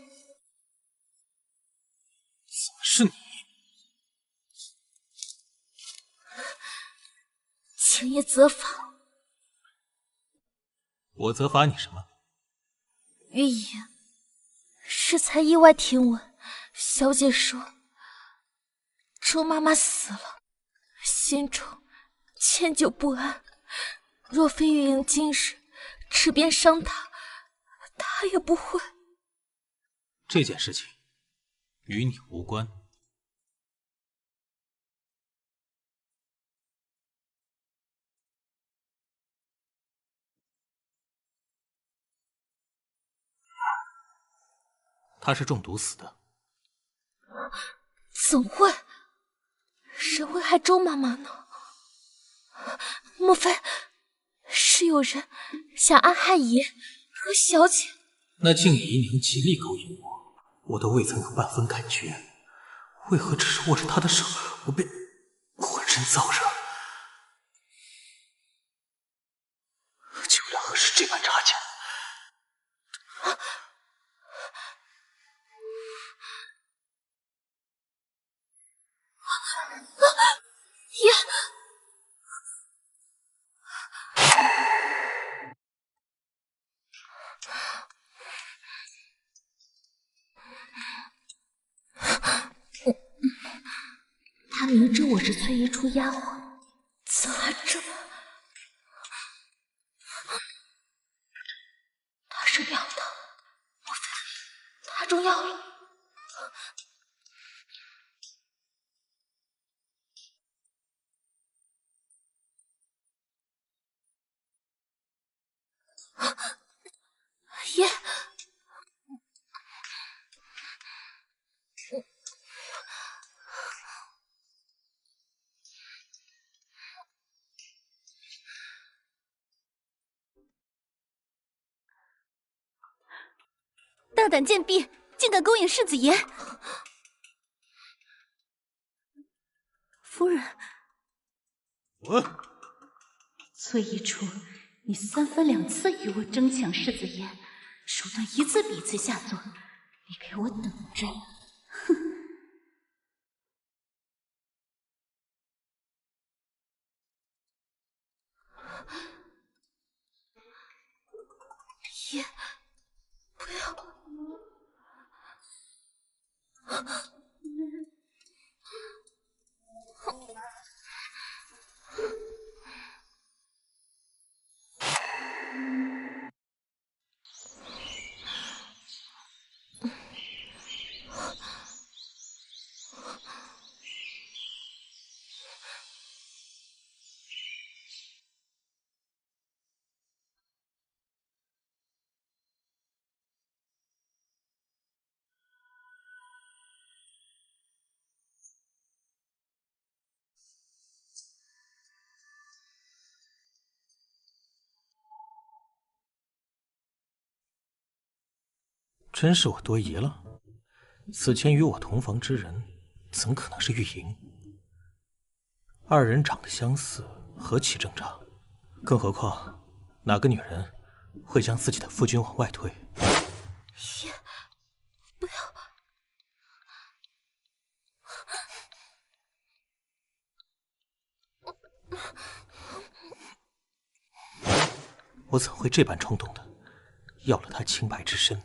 么是你？请爷责罚。我责罚你什么？玉爷，适才意外听闻，小姐说周妈妈死了，心中歉疚不安。若非玉莹今日持鞭伤她，她也不会。这件事情与你无关。他是中毒死的。怎会？谁会害周妈妈呢？莫非是有人想暗害爷和小姐？那静怡娘极力勾引我，我都未曾有半分感觉，为何只是握着她的手，我便浑身燥热？究竟何时这般差劲？爷，他他明知我是崔一初丫鬟，怎么还这么……他是妙的，莫非他中药了？爷。大胆贱婢，竟敢勾引世子爷！夫人，滚！崔一初，你3番2次与我争抢世子爷，手段一次比一次下作，你给我等着！哼！爷，不要！真是我多疑了，此前与我同房之人，怎可能是玉莹？二人长得相似，何其正常？更何况，哪个女人会将自己的夫君往外推？爷，不要！我怎会这般冲动的，要了他清白之身？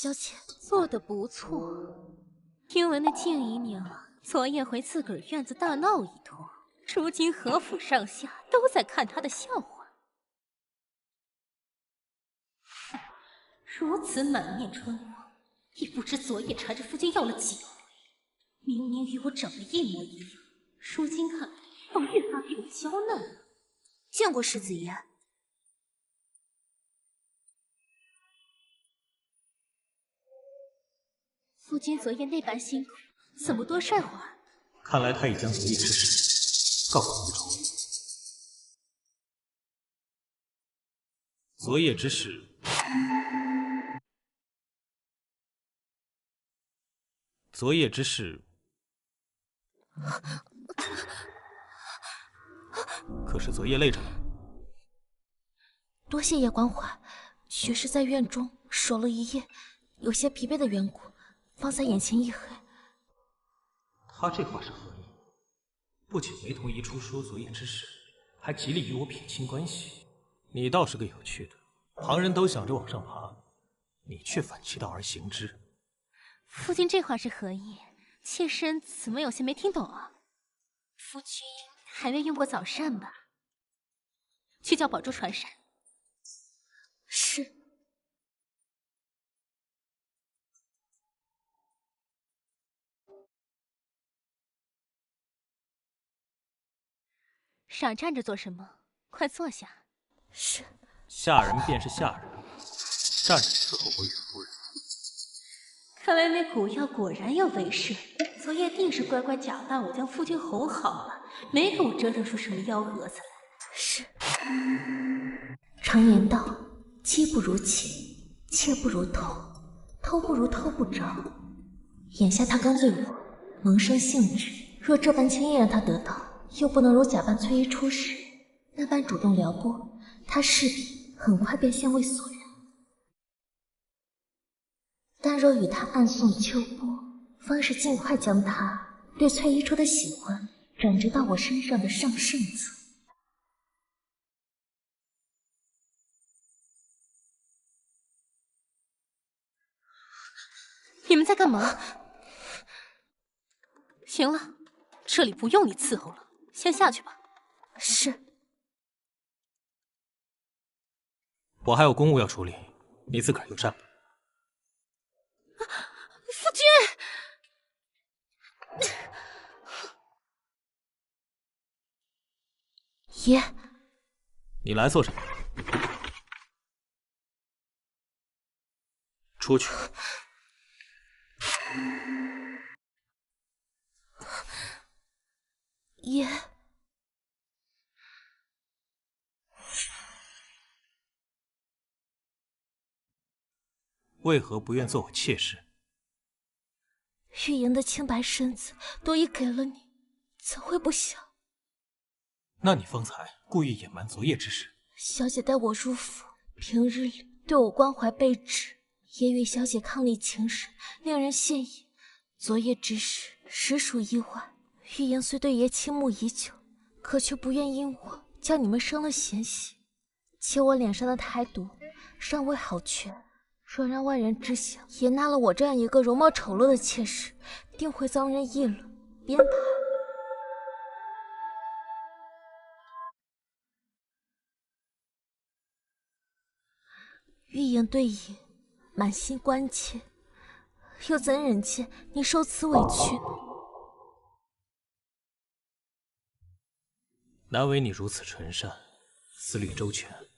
小姐做得不错。听闻那静姨娘昨夜回自个儿院子大闹一通，如今何府上下都在看她的笑话。如此满面春光，也不知昨夜缠着夫君要了几回，明明与我长得一模一样，如今看来倒越发比我娇嫩了。见过世子爷。夫君昨夜那般辛苦，怎不多睡会儿？看来他已将昨夜之事告诉吴中。昨夜之事，昨夜之事，可是昨夜累着了。多谢爷关怀，许是在院中守了一夜，有些疲惫的缘故，方才眼前一黑。他这话是何意？不仅没同一处说昨夜之事，还极力与我撇清关系。你倒是个有趣的，旁人都想着往上爬，你却反其道而行之。夫君这话是何意？妾身怎么有些没听懂啊？夫君还未用过早膳吧？去叫宝珠传膳。是。傻站着做什么？快坐下。是。下人便是下人，站着伺候我与夫人。看来那蛊药果然有威慑，昨夜定是乖乖假扮我将夫君哄好了，没给我折腾出什么幺蛾子来。是。常言道，妻不如妾，妾不如偷，偷不如偷不着。眼下他刚对我萌生兴致，若这般轻易让他得到，又不能如假扮崔一初时那般主动撩拨，他势必很快便先为所愿。但若与他暗送秋波，方是尽快将他对崔一初的喜欢转折到我身上的上圣策。你们在干嘛？行了，这里不用你伺候了，先下去吧。是。我还有公务要处理，你自个儿有善吧。夫君，爷，你来做什么？出去。爷，为何不愿做我妾室？玉莹的清白身子都已给了你，怎会不想？那你方才故意隐瞒昨夜之事。小姐带我入府，平日里对我关怀备至，也与小姐伉俪情深，令人羡异。昨夜之事实属意外。玉莹虽对爷倾慕已久，可却不愿因我将你们生了嫌隙。且我脸上的台毒尚未好全，若让外人知晓爷纳了我这样一个容貌丑陋的妾室，定会遭人议论编排。玉莹对爷满心关切，又怎忍见你受此委屈呢？难为你如此纯善，思虑周全。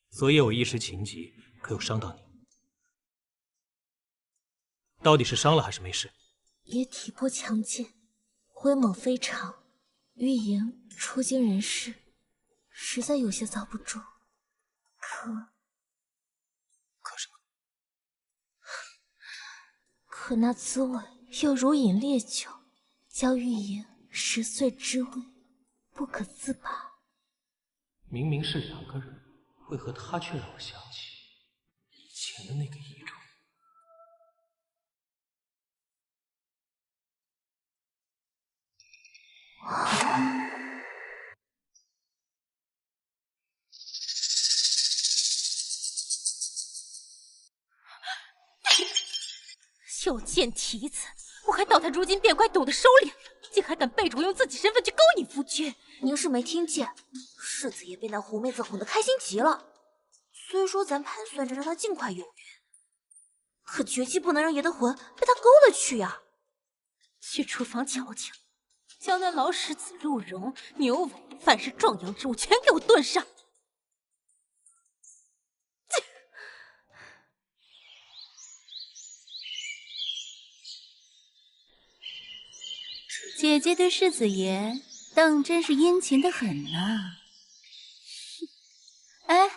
昨夜我一时情急，可有伤到你？到底是伤了还是没事？爷体魄强健，威猛非常。玉莹初经人事，实在有些遭不住。可什么？可那滋味又如饮烈酒，教玉莹10岁之味，不可自拔。明明是两个人，为何他却让我想起以前的那个遗嘱？小贱蹄子！我还道他如今变乖，懂得收敛了，竟还敢背着我用自己身份去勾引夫君！您是没听见，世子也被那狐妹子哄得开心极了。虽说咱盘算着让她尽快有缘，可绝技不能让爷的魂被她勾了去呀。去厨房瞧瞧，将那老狮子、鹿茸、牛尾，凡是壮阳之物，全给我炖上！姐姐对世子爷当真是殷勤的很呢。哎，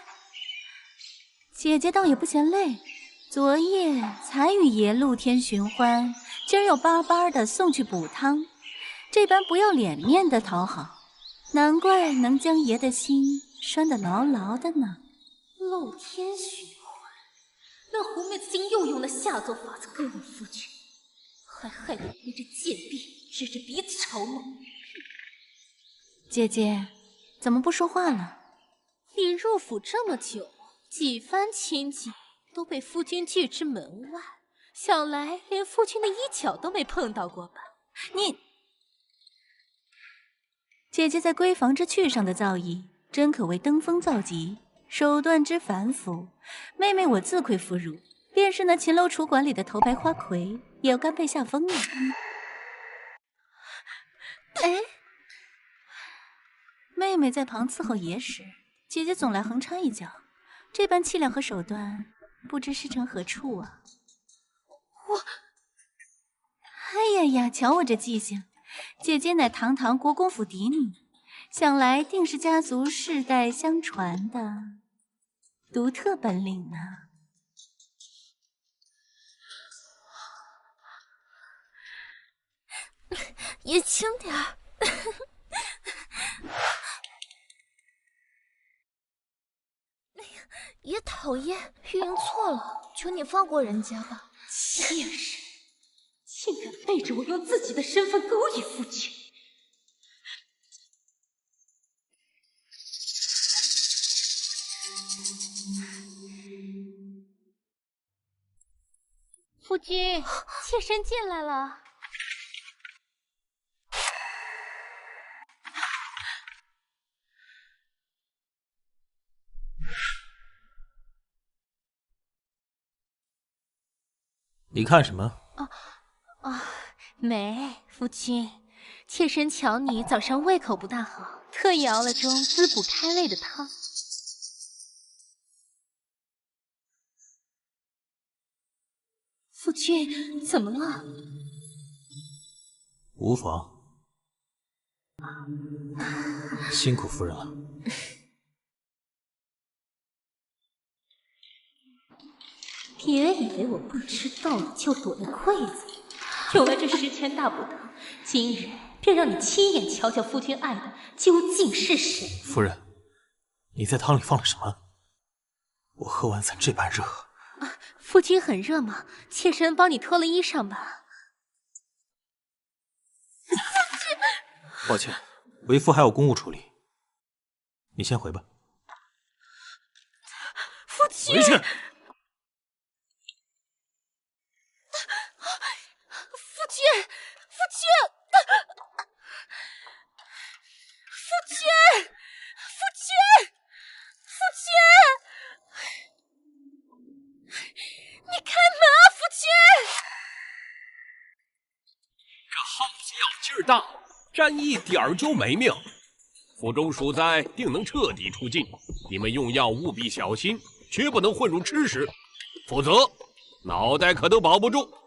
姐姐倒也不嫌累，昨夜才与爷露天寻欢，今儿又巴巴的送去补汤，这般不要脸面的讨好，难怪能将爷的心拴得牢牢的呢。露天寻欢，那狐妹子竟又用那下作法子勾引夫君，还害得你这贱婢指着鼻子嘲弄。姐姐，怎么不说话了？你入府这么久，几番亲近都被夫君拒之门外，想来连夫君的衣角都没碰到过吧？你，姐姐在闺房之趣上的造诣，真可谓登峰造极，手段之繁复，妹妹我自愧弗如。便是那秦楼楚馆里的头牌花魁，也要甘拜下风了。哎，妹妹在旁伺候爷时，姐姐总来横插一脚，这般气量和手段，不知师承何处啊？哎呀呀，瞧我这记性，姐姐乃堂堂国公府嫡女，想来定是家族世代相传的独特本领呢。爷轻点儿。爷讨厌，玉莹错了，求你放过人家吧。妾室竟敢背着我用自己的身份勾引夫君！夫君，妾身进来了。你看什么？没，夫君，妾身瞧你早上胃口不大好，特意熬了盅滋补开胃的汤。夫君，怎么了？无妨。辛苦夫人了。别以为我不知道你就躲在柜子里，有了这10全大补汤，今日便让你亲眼瞧瞧夫君爱的究竟是谁。夫人，你在汤里放了什么？我喝完怎这般热？夫君很热吗？妾身帮你脱了衣裳吧。抱歉，为夫还有公务处理，你先回吧。夫君，回去。夫君，夫君，夫君，夫君，夫君，你开门啊，夫君！这好叫劲儿大，沾一点儿就没命。府中鼠灾定能彻底除尽，你们用药务必小心，绝不能混入吃食，否则脑袋可都保不住。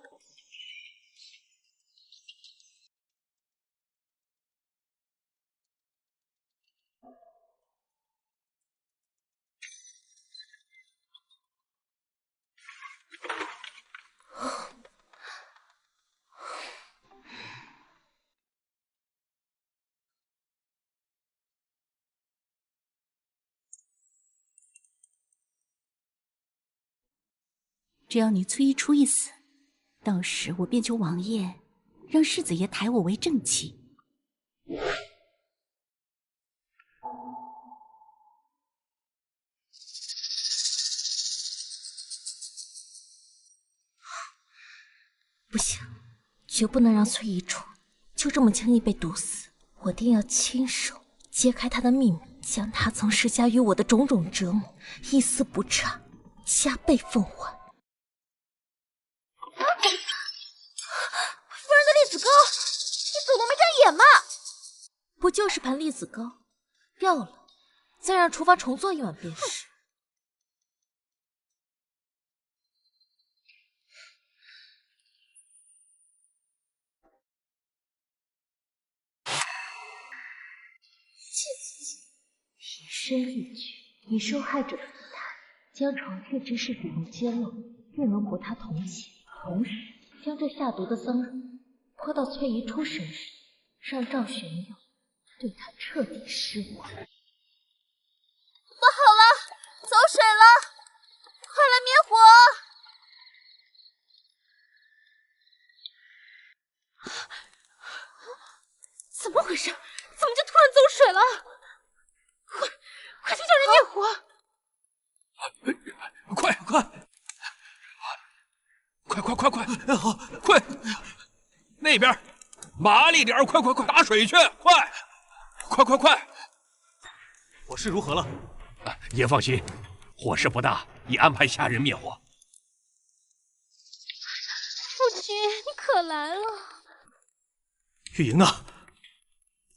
只要你崔一出一死，到时我便求王爷让世子爷抬我为正妻。不行，绝不能让崔一楚就这么轻易被毒死。我定要亲手揭开他的秘密，将他曾施加于我的种种折磨一丝不差加倍奉还。夫人的栗子糕，你祖宗没长眼吗？不就是盘栗子糕，掉了，再让厨房重做一碗便是。以身易举，以受害者的姿态，将床窃之事笔录揭露，便能博他同情，同时将这下毒的僧人泼到崔宜初身上，让赵玄佑对他彻底失望。不好了，走水了，快来灭火！怎么回事？怎么就突然走水了？快去叫人灭火！快！那边，麻利点，快！打水去，快！火势如何了？爷放心，火势不大，已安排下人灭火。夫君，你可来了！玉莹呢？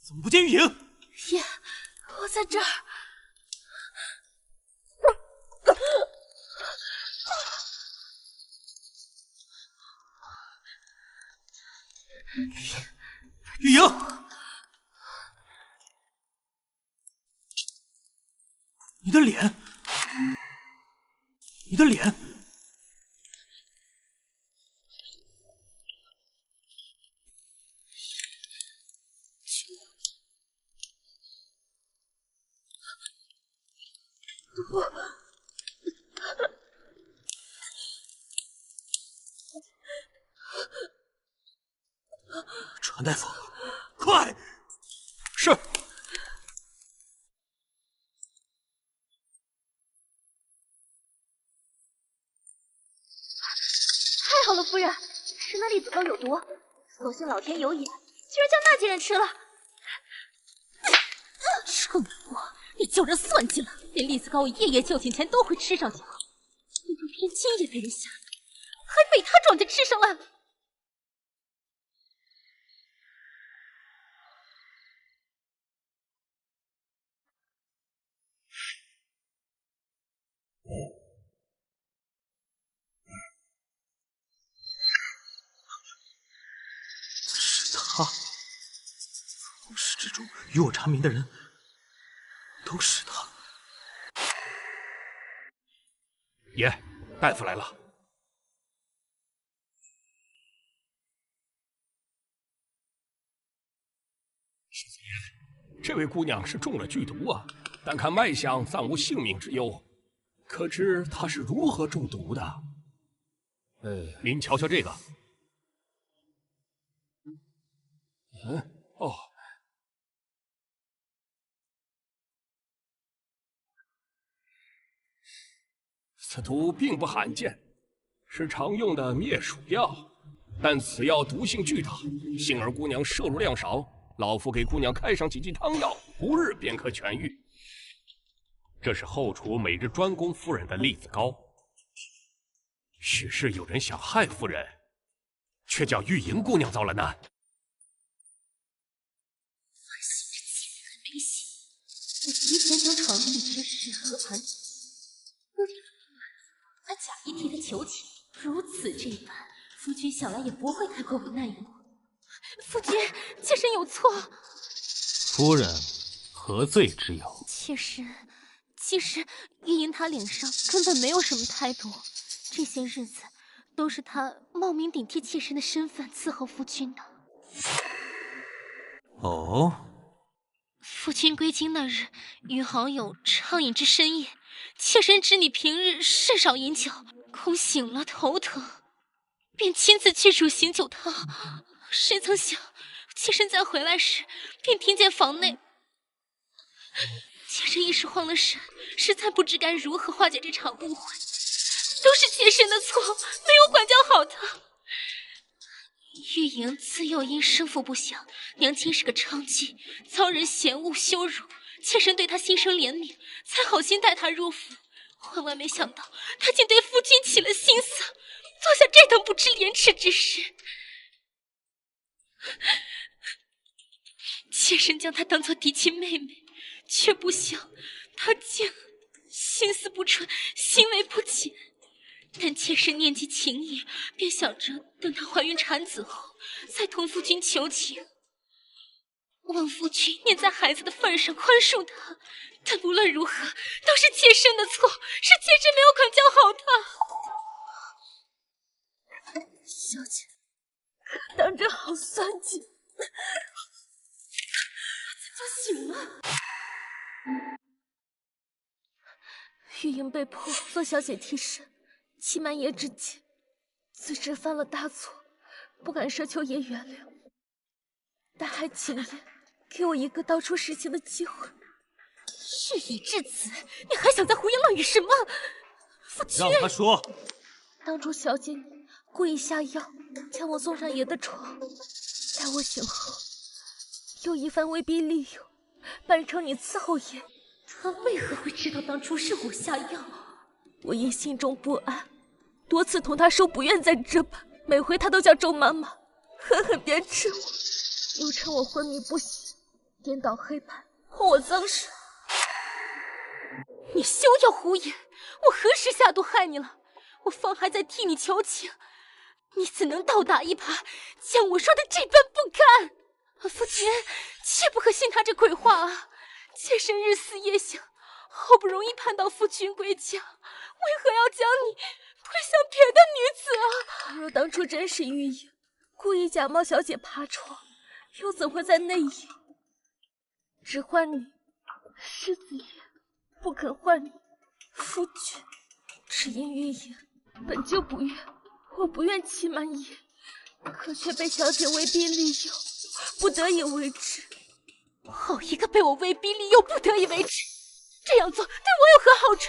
怎么不见玉莹？爷，我在这儿。玉莹，你的脸，传大夫，快！是。太好了，了，夫人，是那栗子糕有毒，所幸老天有眼，居然将那几人吃了。蠢货，你叫人算计了，连栗子糕我夜夜就寝前都会吃上几口，你就偏今夜被人下了，还被他撞见吃上来了。是他，从始至终与我缠绵的人都是他。爷，大夫来了。世子爷，这位姑娘是中了剧毒啊，但看脉象暂无性命之忧，可知她是如何中毒的？您瞧瞧这个。哦，此毒并不罕见，是常用的灭鼠药，但此药毒性巨大，幸而姑娘摄入量少，老夫给姑娘开上几剂汤药，不日便可痊愈。这是后厨每日专供夫人的栗子糕。许是有人想害夫人，却叫玉莹姑娘遭了难。我提前将床上的这事和盘结，又听说还假意替他求情，如此这般，夫君想来也不会太过为难于我。夫君，妾身有错。夫人何罪之有？其实玉莹她脸上根本没有什么态度，这些日子都是她冒名顶替妾身的身份伺候夫君的。哦。夫君归京那日，与好友畅饮至深夜，妾身知你平日甚少饮酒，恐醒了头疼，便亲自去煮醒酒汤。谁曾想，妾身在回来时，便听见房内，妾身一时慌了神，实在不知该如何化解这场误会，都是妾身的错，没有管教好他。玉莹自幼因生父不详，娘亲是个娼妓，遭人嫌恶羞辱，妾身对她心生怜悯，才好心带她入府。万万没想到，她竟对夫君起了心思，做下这等不知廉耻之事。妾身将她当作嫡亲妹妹，却不想她竟心思不纯，行为不检。但妾身念及情谊，便想着等她怀孕产子后，再同夫君求情。望夫君念在孩子的份上宽恕她，但无论如何都是妾身的错，是妾身没有管教好她。小姐，当真好算计，她醒了。玉莹被迫做小姐替身，欺瞒爷之际，自知犯了大错，不敢奢求爷原谅，但还请爷给我一个道出实情的机会。事已至此，你还想再胡言乱语什么？夫君，让他说。当初小姐你故意下药，将我送上爷的床，待我醒后，又一番威逼利诱，扮成你伺候爷。他为何会知道当初是我下药？我因心中不安，多次同他说不愿再这般，每回他都叫周妈妈狠狠鞭笞我，又趁我昏迷不醒，颠倒黑白，泼我脏水。你休要胡言！我何时下毒害你了？我方还在替你求情，你怎能倒打一耙，将我说的这般不堪？夫君，切不可信他这鬼话啊！妾身日思夜想，好不容易盼到夫君归家，为何要将你推向别的女子啊？若当初真是玉莹故意假冒小姐爬床，又怎会在内隐？只唤你世子爷，不肯唤你夫君，只因玉莹本就不愿，我不愿欺瞒爷，可却被小姐威逼利诱，不得已为之。好一个被我威逼利诱不得已为之！这样做对我有何好处？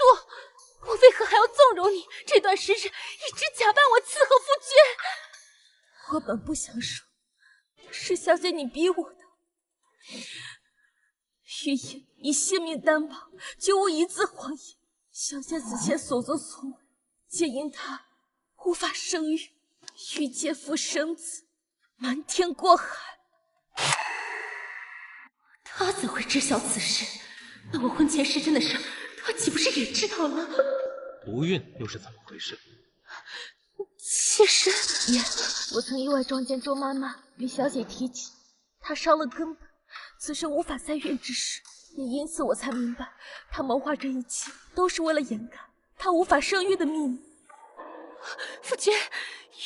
我为何还要纵容你？这段时日一直假扮我伺候夫君。我本不想说，是小姐你逼我的。玉莹以性命担保，绝无一字谎言。小姐此前所作所为，皆因她无法生育，欲借腹生子，瞒天过海。他怎会知晓此事？那我婚前失贞的事，他岂不是也知道了？不孕又是怎么回事？其实，爷，我曾意外撞见周妈妈与小姐提起，她伤了根本，此生无法再孕之事。也因此我才明白，她谋划这一切都是为了掩盖她无法生育的秘密。夫君，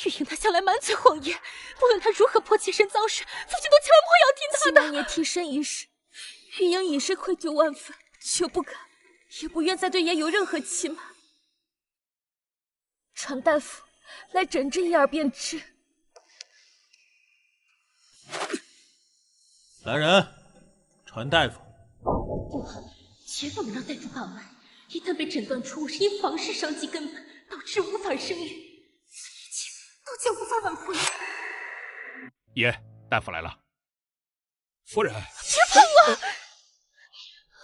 玉莹她向来满嘴谎言，不论她如何破妾身遭事，夫君都千万不会要听她的。欺瞒爷替身一事，玉莹已是愧疚万分，却不敢，也不愿再对爷有任何欺瞒。传大夫来诊治一二便知。来人，传大夫。不，绝不能让大夫把脉。一旦被诊断出我是因房事伤及根本，导致无法生育，这一切都将无法挽回。爷，大夫来了。夫人，别碰我！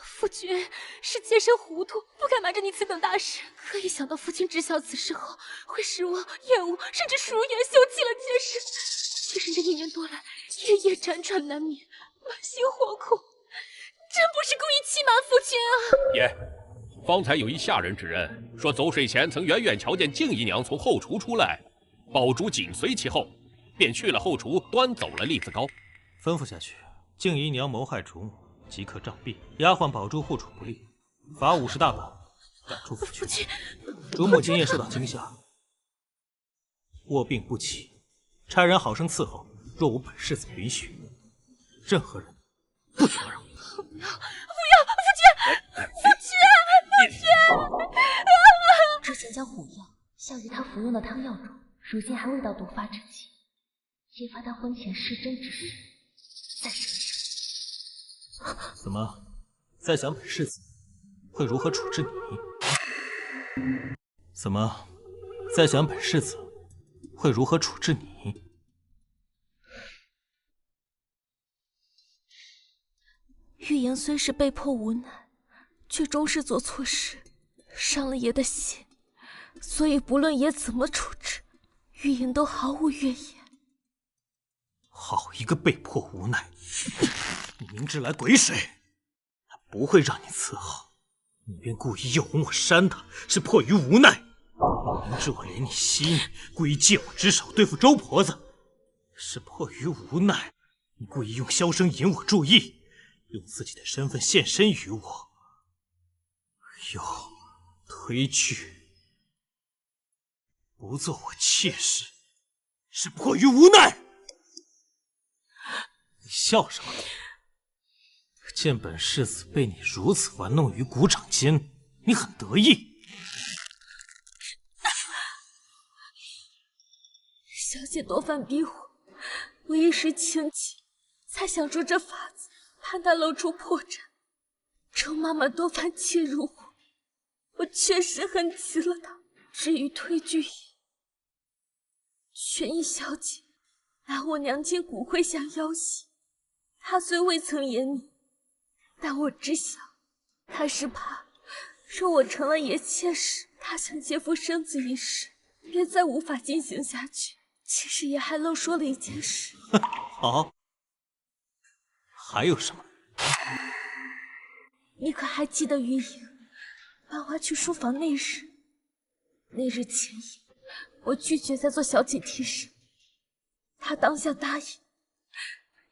夫君是妾身糊涂，不该瞒着你此等大事。可一想到夫君知晓此事后，会使我厌恶，甚至疏远，休弃了妾身。妾身这1年多来，夜夜辗转难眠，满心惶恐。真不是故意欺瞒夫君啊！爷，方才有一下人指认，说走水前曾远远瞧见静姨娘从后厨出来，宝珠紧随其后，便去了后厨端走了栗子糕。吩咐下去，静姨娘谋害主母，即刻杖毙。丫鬟宝珠护主不利，罚50大板，赶出府去。主母今夜受到惊吓，卧病不起，差人好生伺候。若无本世子允许，任何人不许打扰。不要，夫君！之前将虎药下于他服用的汤药中，如今还未到毒发之际，揭发他婚前失贞之事，再审一审。怎么，在想本世子会如何处置你？怎么，在想本世子会如何处置你？玉莹虽是被迫无奈，却终是做错事，伤了爷的心，所以不论爷怎么处置，玉莹都毫无怨言。好一个被迫无奈！你明知来鬼水，他不会让你伺候，你便故意诱哄我扇他，是迫于无奈。明知我怜你惜你，故意借我之手对付周婆子，是迫于无奈。你故意用箫声引我注意，用自己的身份献身于我，又推拒不做我妾室，是迫于无奈。你笑什么？见本世子被你如此玩弄于股掌间，你很得意。小姐多番逼我，我一时情急，才想出这法子，怕她露出破绽。周妈妈多番欺辱我，我确实恨极了她。至于推拒也，全因小姐拿我娘亲骨灰想要挟。她虽未曾言明，但我知晓，她是怕，若我成了爷妾室，她想借腹生子一事，便再无法进行下去。其实也还漏说了一件事。好，还有什么？你可还记得于莹搬娃去书房那日？那日前夜，我拒绝再做小姐替身，她当下答应，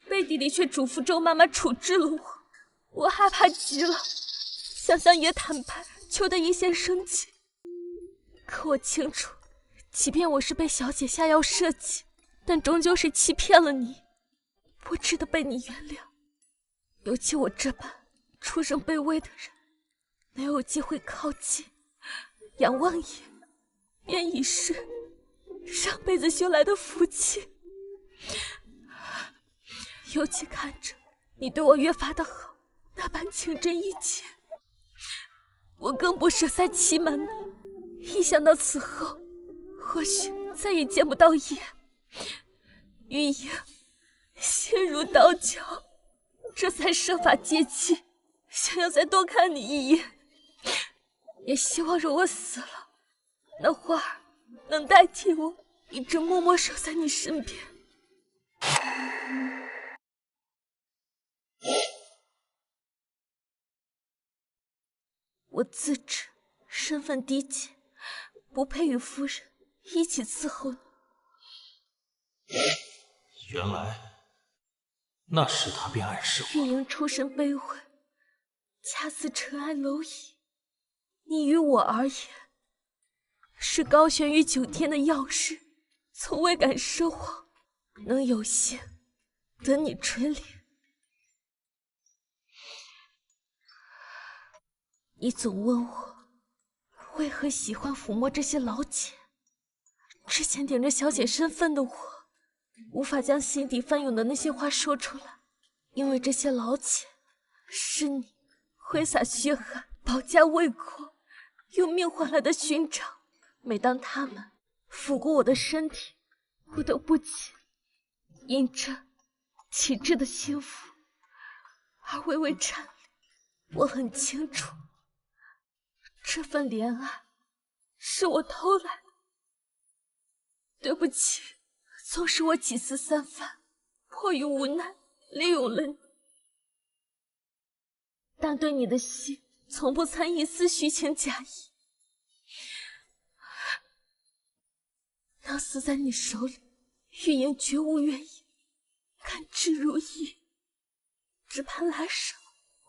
背地里却嘱咐周妈妈处置了我。我害怕极了，想向爷谈判，求得一线生机。可我清楚，即便我是被小姐下药设计，但终究是欺骗了你，不值得被你原谅。尤其我这般出身卑微的人，没有机会靠近仰望爷，便已是上辈子修来的福气。尤其看着你对我越发的好，那般情真意切，我更不舍再欺瞒你。一想到此后或许再也见不到爷，玉莹心如刀绞，这才设法接机，想要再多看你一眼，也希望若我死了，那花儿能代替我一直默默守在你身边。我自知身份低贱，不配与夫人一起伺候你。原来那时他便暗示我。玉莹出身卑微，恰似尘埃蝼蚁。你于我而言，是高悬于9天的曜日，从未敢奢望能有幸得你垂怜。你总问我为何喜欢抚摸这些老茧，之前顶着小姐身份的我，无法将心底翻涌的那些话说出来，因为这些老茧是你挥洒血汗、保家卫国，用命换来的勋章。每当他们抚过我的身体，我都不禁因着启智的幸福而微微颤栗。我很清楚，这份怜爱是我偷来的。对不起，纵使我几次三番，迫于无奈利用了你，但对你的心从不掺一丝虚情假意。能死在你手里，玉莹绝无怨言，甘之如饴。只盼来生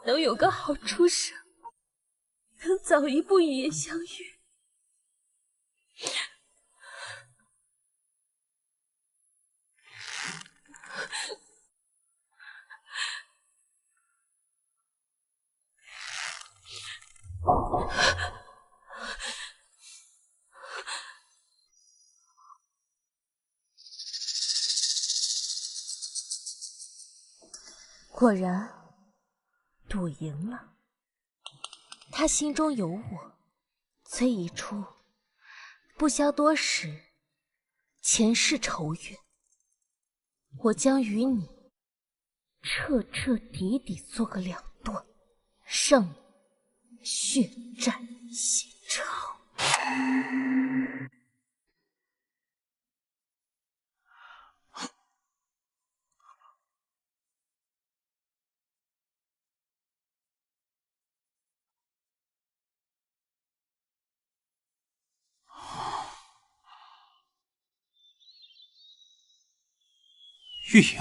能有个好出生，能早一步与爷相遇。果然，赌赢了。他心中有我，虽已出，不消多时前世仇怨。我将与你彻彻底底做个两断，让你血债血偿。玉莹，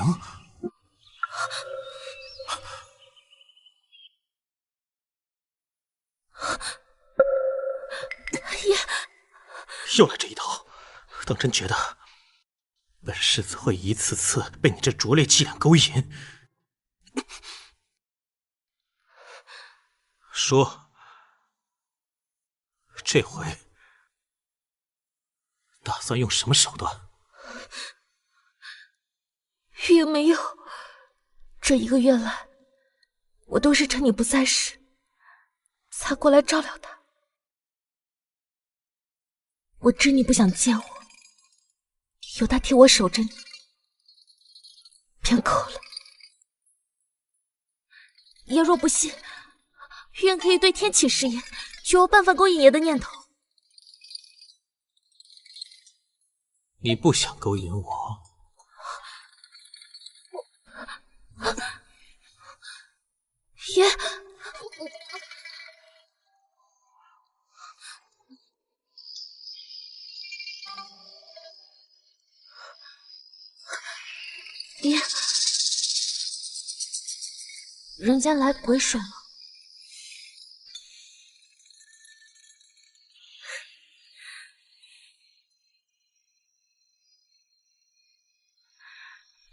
又来这一套，当真觉得本世子会一次次被你这拙劣伎俩勾引？说，这回打算用什么手段？玉莹没有，这1个月来，我都是趁你不在时，才过来照料他。我知你不想见我，有他替我守着你，便够了。爷若不信，玉莹可以对天起誓言，绝无半分勾引爷的念头。你不想勾引我？爷，爷，人家来鬼水了。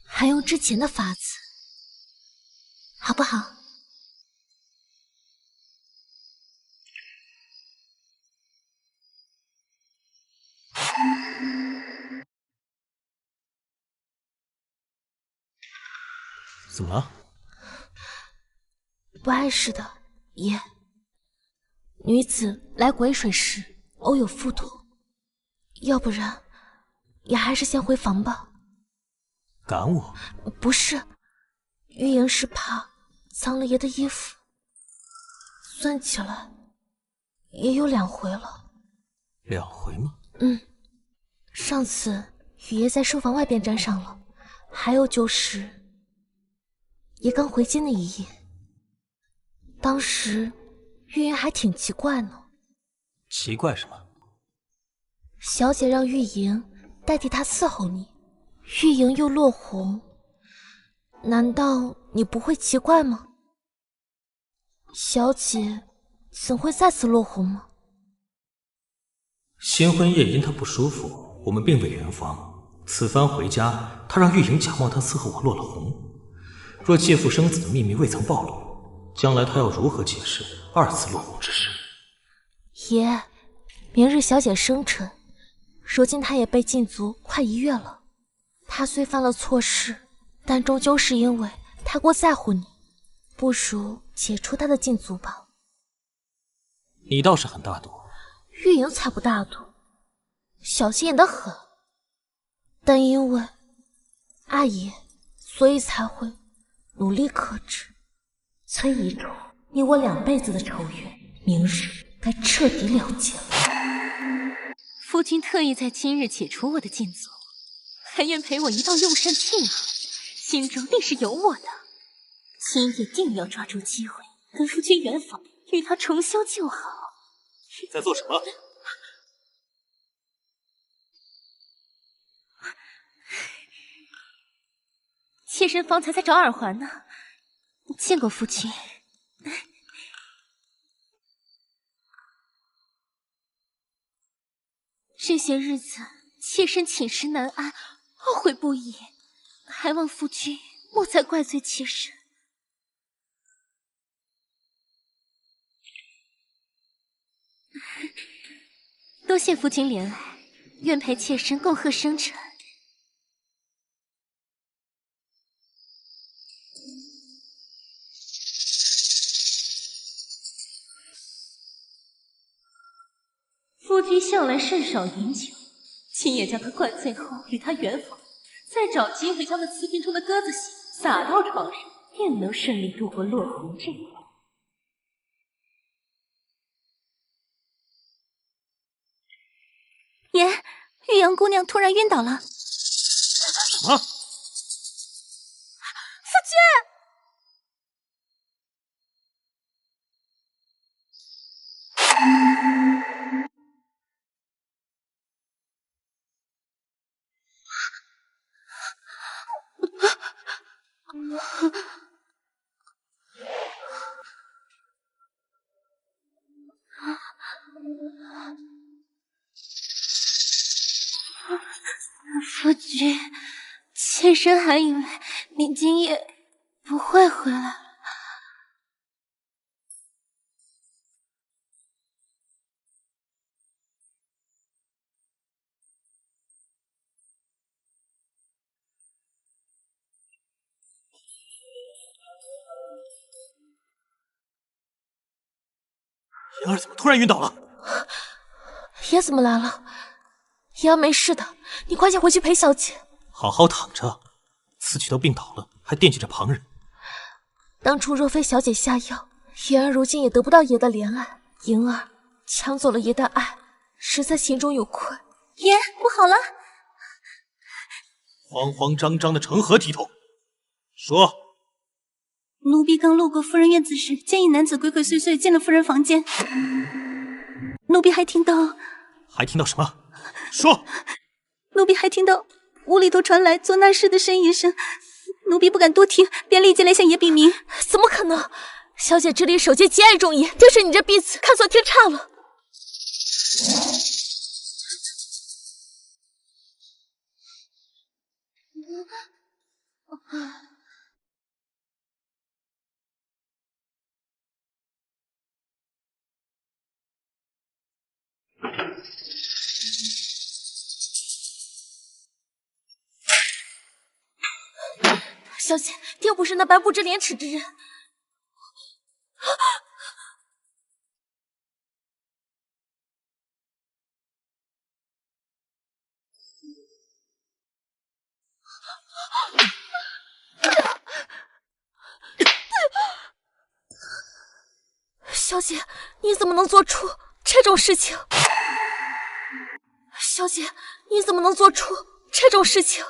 还用之前的法子，好不好？怎么了？不碍事的，爷。女子来鬼水时，偶有腹痛，要不然也还是先回房吧。赶我？不是，玉莹是怕脏了爷的衣服。算起来也有2回了。2回吗？上次雨爷在书房外便沾上了，还有就是爷刚回京那一夜，当时玉莹还挺奇怪呢。奇怪什么？小姐让玉莹代替她伺候你，玉莹又落红，难道你不会奇怪吗？小姐怎会再次落红吗？新婚夜因他不舒服，我们并未圆房。此番回家，他让玉莹假冒他伺候我落了红。若借腹生子的秘密未曾暴露，将来他要如何解释2次落红之事？爷，明日小姐生辰，如今她也被禁足快1月了。她虽犯了错事，但终究是因为太过在乎你，不如解除她的禁足吧。你倒是很大度。玉莹才不大度，小心眼得很。但因为爱爷，所以才会努力克制。崔遗嘱，你我2辈子的仇怨，明日该彻底了结了。夫君特意在今日解除我的禁足，还愿陪我一道用膳庆贺，心中定是有我的。今夜定要抓住机会，跟夫君圆房，与他重修旧好。你在做什么？妾身方才在找耳环呢，见过夫君。这些日子，妾身寝食难安，懊悔不已，还望夫君莫再怪罪妾身。多谢夫君怜爱，愿陪妾身共贺生辰。夫君向来甚少饮酒，今夜将他灌醉后与他圆房，再找机会将那瓷瓶中的鸽子血洒到床上，便能顺利度过落红这关。爷，玉阳姑娘突然晕倒了。什么？夫君！夫君，妾身还以为你今夜不会回来了。妍儿怎么突然晕倒了？爷怎么来了？爷儿没事的，你快些回去陪小姐。好好躺着，此举都病倒了，还惦记着旁人。当初若非小姐下药，妍儿如今也得不到爷的怜爱。莹儿抢走了爷的爱，实在心中有愧。爷，不好了！慌慌张张的成何体统？说。奴婢刚路过夫人院子时，见一男子鬼鬼祟祟进了夫人房间。奴婢还听到什么？说。奴婢还听到屋里头传来做那事的呻吟声，奴婢不敢多听，便立即来向爷禀明。怎么可能？小姐这里守节极爱重爷，正是你这婢子看错听差了。小姐，定不是那般不知廉耻之人。小姐，你怎么能做出这种事情？小姐，你怎么能做出这种事情？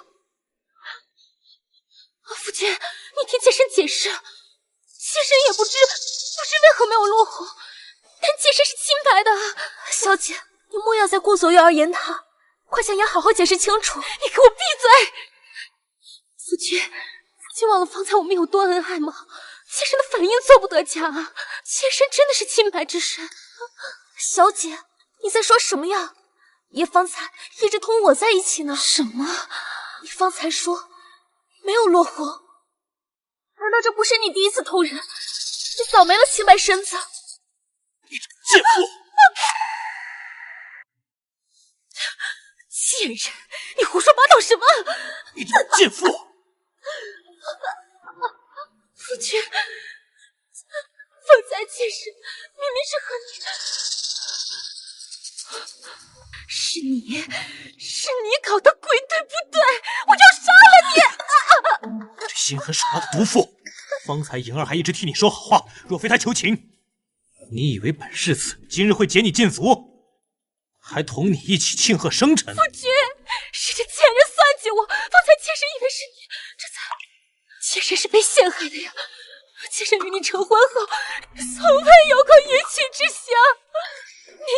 夫君，你听妾身解释，妾身也不知为何没有落红，但妾身是清白的。小姐，你莫要再顾左右而言他，快向爷好好解释清楚。你给我闭嘴！夫君忘了方才我们有多恩爱吗？妾身的反应做不得假，妾身真的是清白之身。小姐，你在说什么呀？爷方才一直同我在一起呢。什么？你方才说没有落红，难道这不是你第一次偷人？你早没了清白身子。你这贱妇！贱人，你胡说八道什么？你这贱妇！夫君，方才妾身明明是和你，是你搞的鬼，对不对？我就杀了你！这心狠手辣的毒妇！方才莹儿还一直替你说好话，若非她求情，你以为本世子今日会解你禁足，还同你一起庆贺生辰？夫君，是这贱人算计我，方才妾身以为是你，这才妾身是被陷害的呀！妾身与你成婚后，从未有过一娶之想，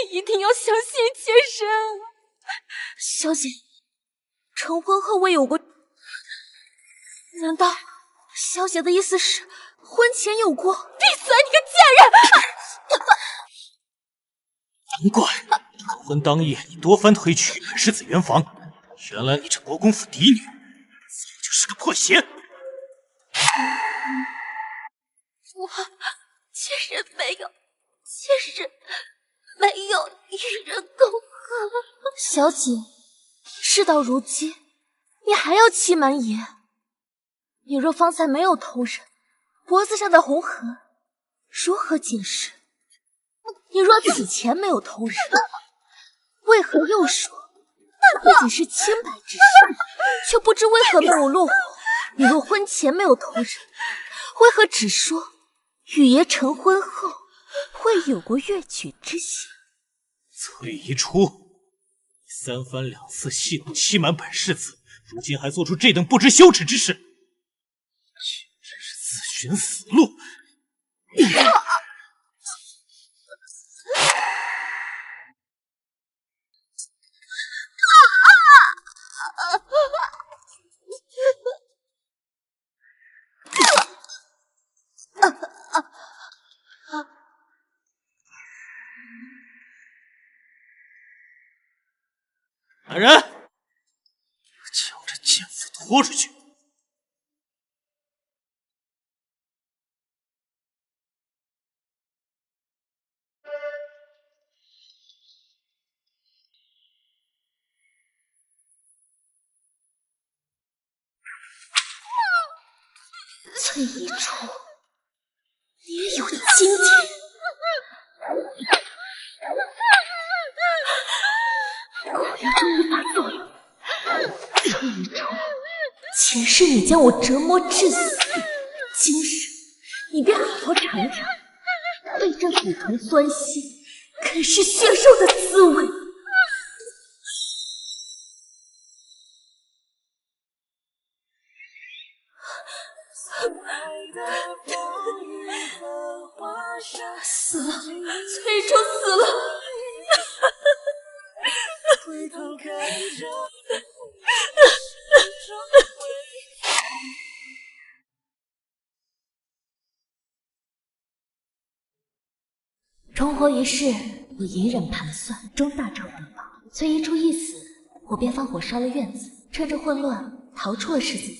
你一定要相信妾身。小姐，成婚后未有过，难道小姐的意思是婚前有过？闭嘴，你个贱人！难怪成婚当夜你多番推举本世子圆房，原来你这国公府嫡女早就是个破鞋。妾身没有与人苟合。小姐，事到如今，你还要欺瞒爷？你若方才没有偷人，脖子上的红痕如何解释？你若此前没有偷人，为何又说自己是清白之身，却不知为何没有落红？你若婚前没有偷人，为何只说与爷成婚后会有过越矩之嫌？崔宜初，你三番两次戏弄欺瞒本世子，如今还做出这等不知羞耻之事，简直是自寻死路！来人，将这贱妇拖出去！崔宜初，你也有今天！果然终于发作了。崔宜初，前世你将我折磨致死，今世你便好好尝尝被这骨疼钻心、啃噬血肉的滋味。死了，崔宜初死了！重活一世，我隐忍盘算，终大仇得报。崔宜初一死，我便放火烧了院子，趁着混乱逃出了世子府。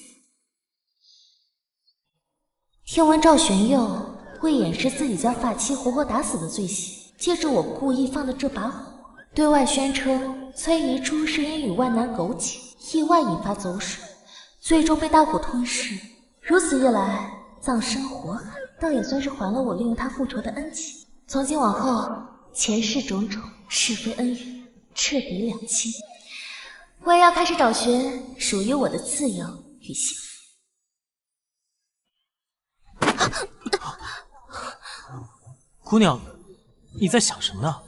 听闻赵玄佑为掩饰自己将发妻活活打死的罪行，借助我故意放的这把火，对外宣称崔宜初是因与万男苟且，意外引发走水，最终被大火吞噬。如此一来，葬身火海，倒也算是还了我利用他复仇的恩情。从今往后，前世种种是非恩怨彻底两清，我也要开始找寻属于我的自由与幸福。姑娘，你在想什么呢？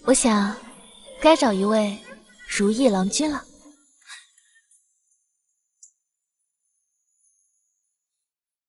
我想，该找一位如意郎君了。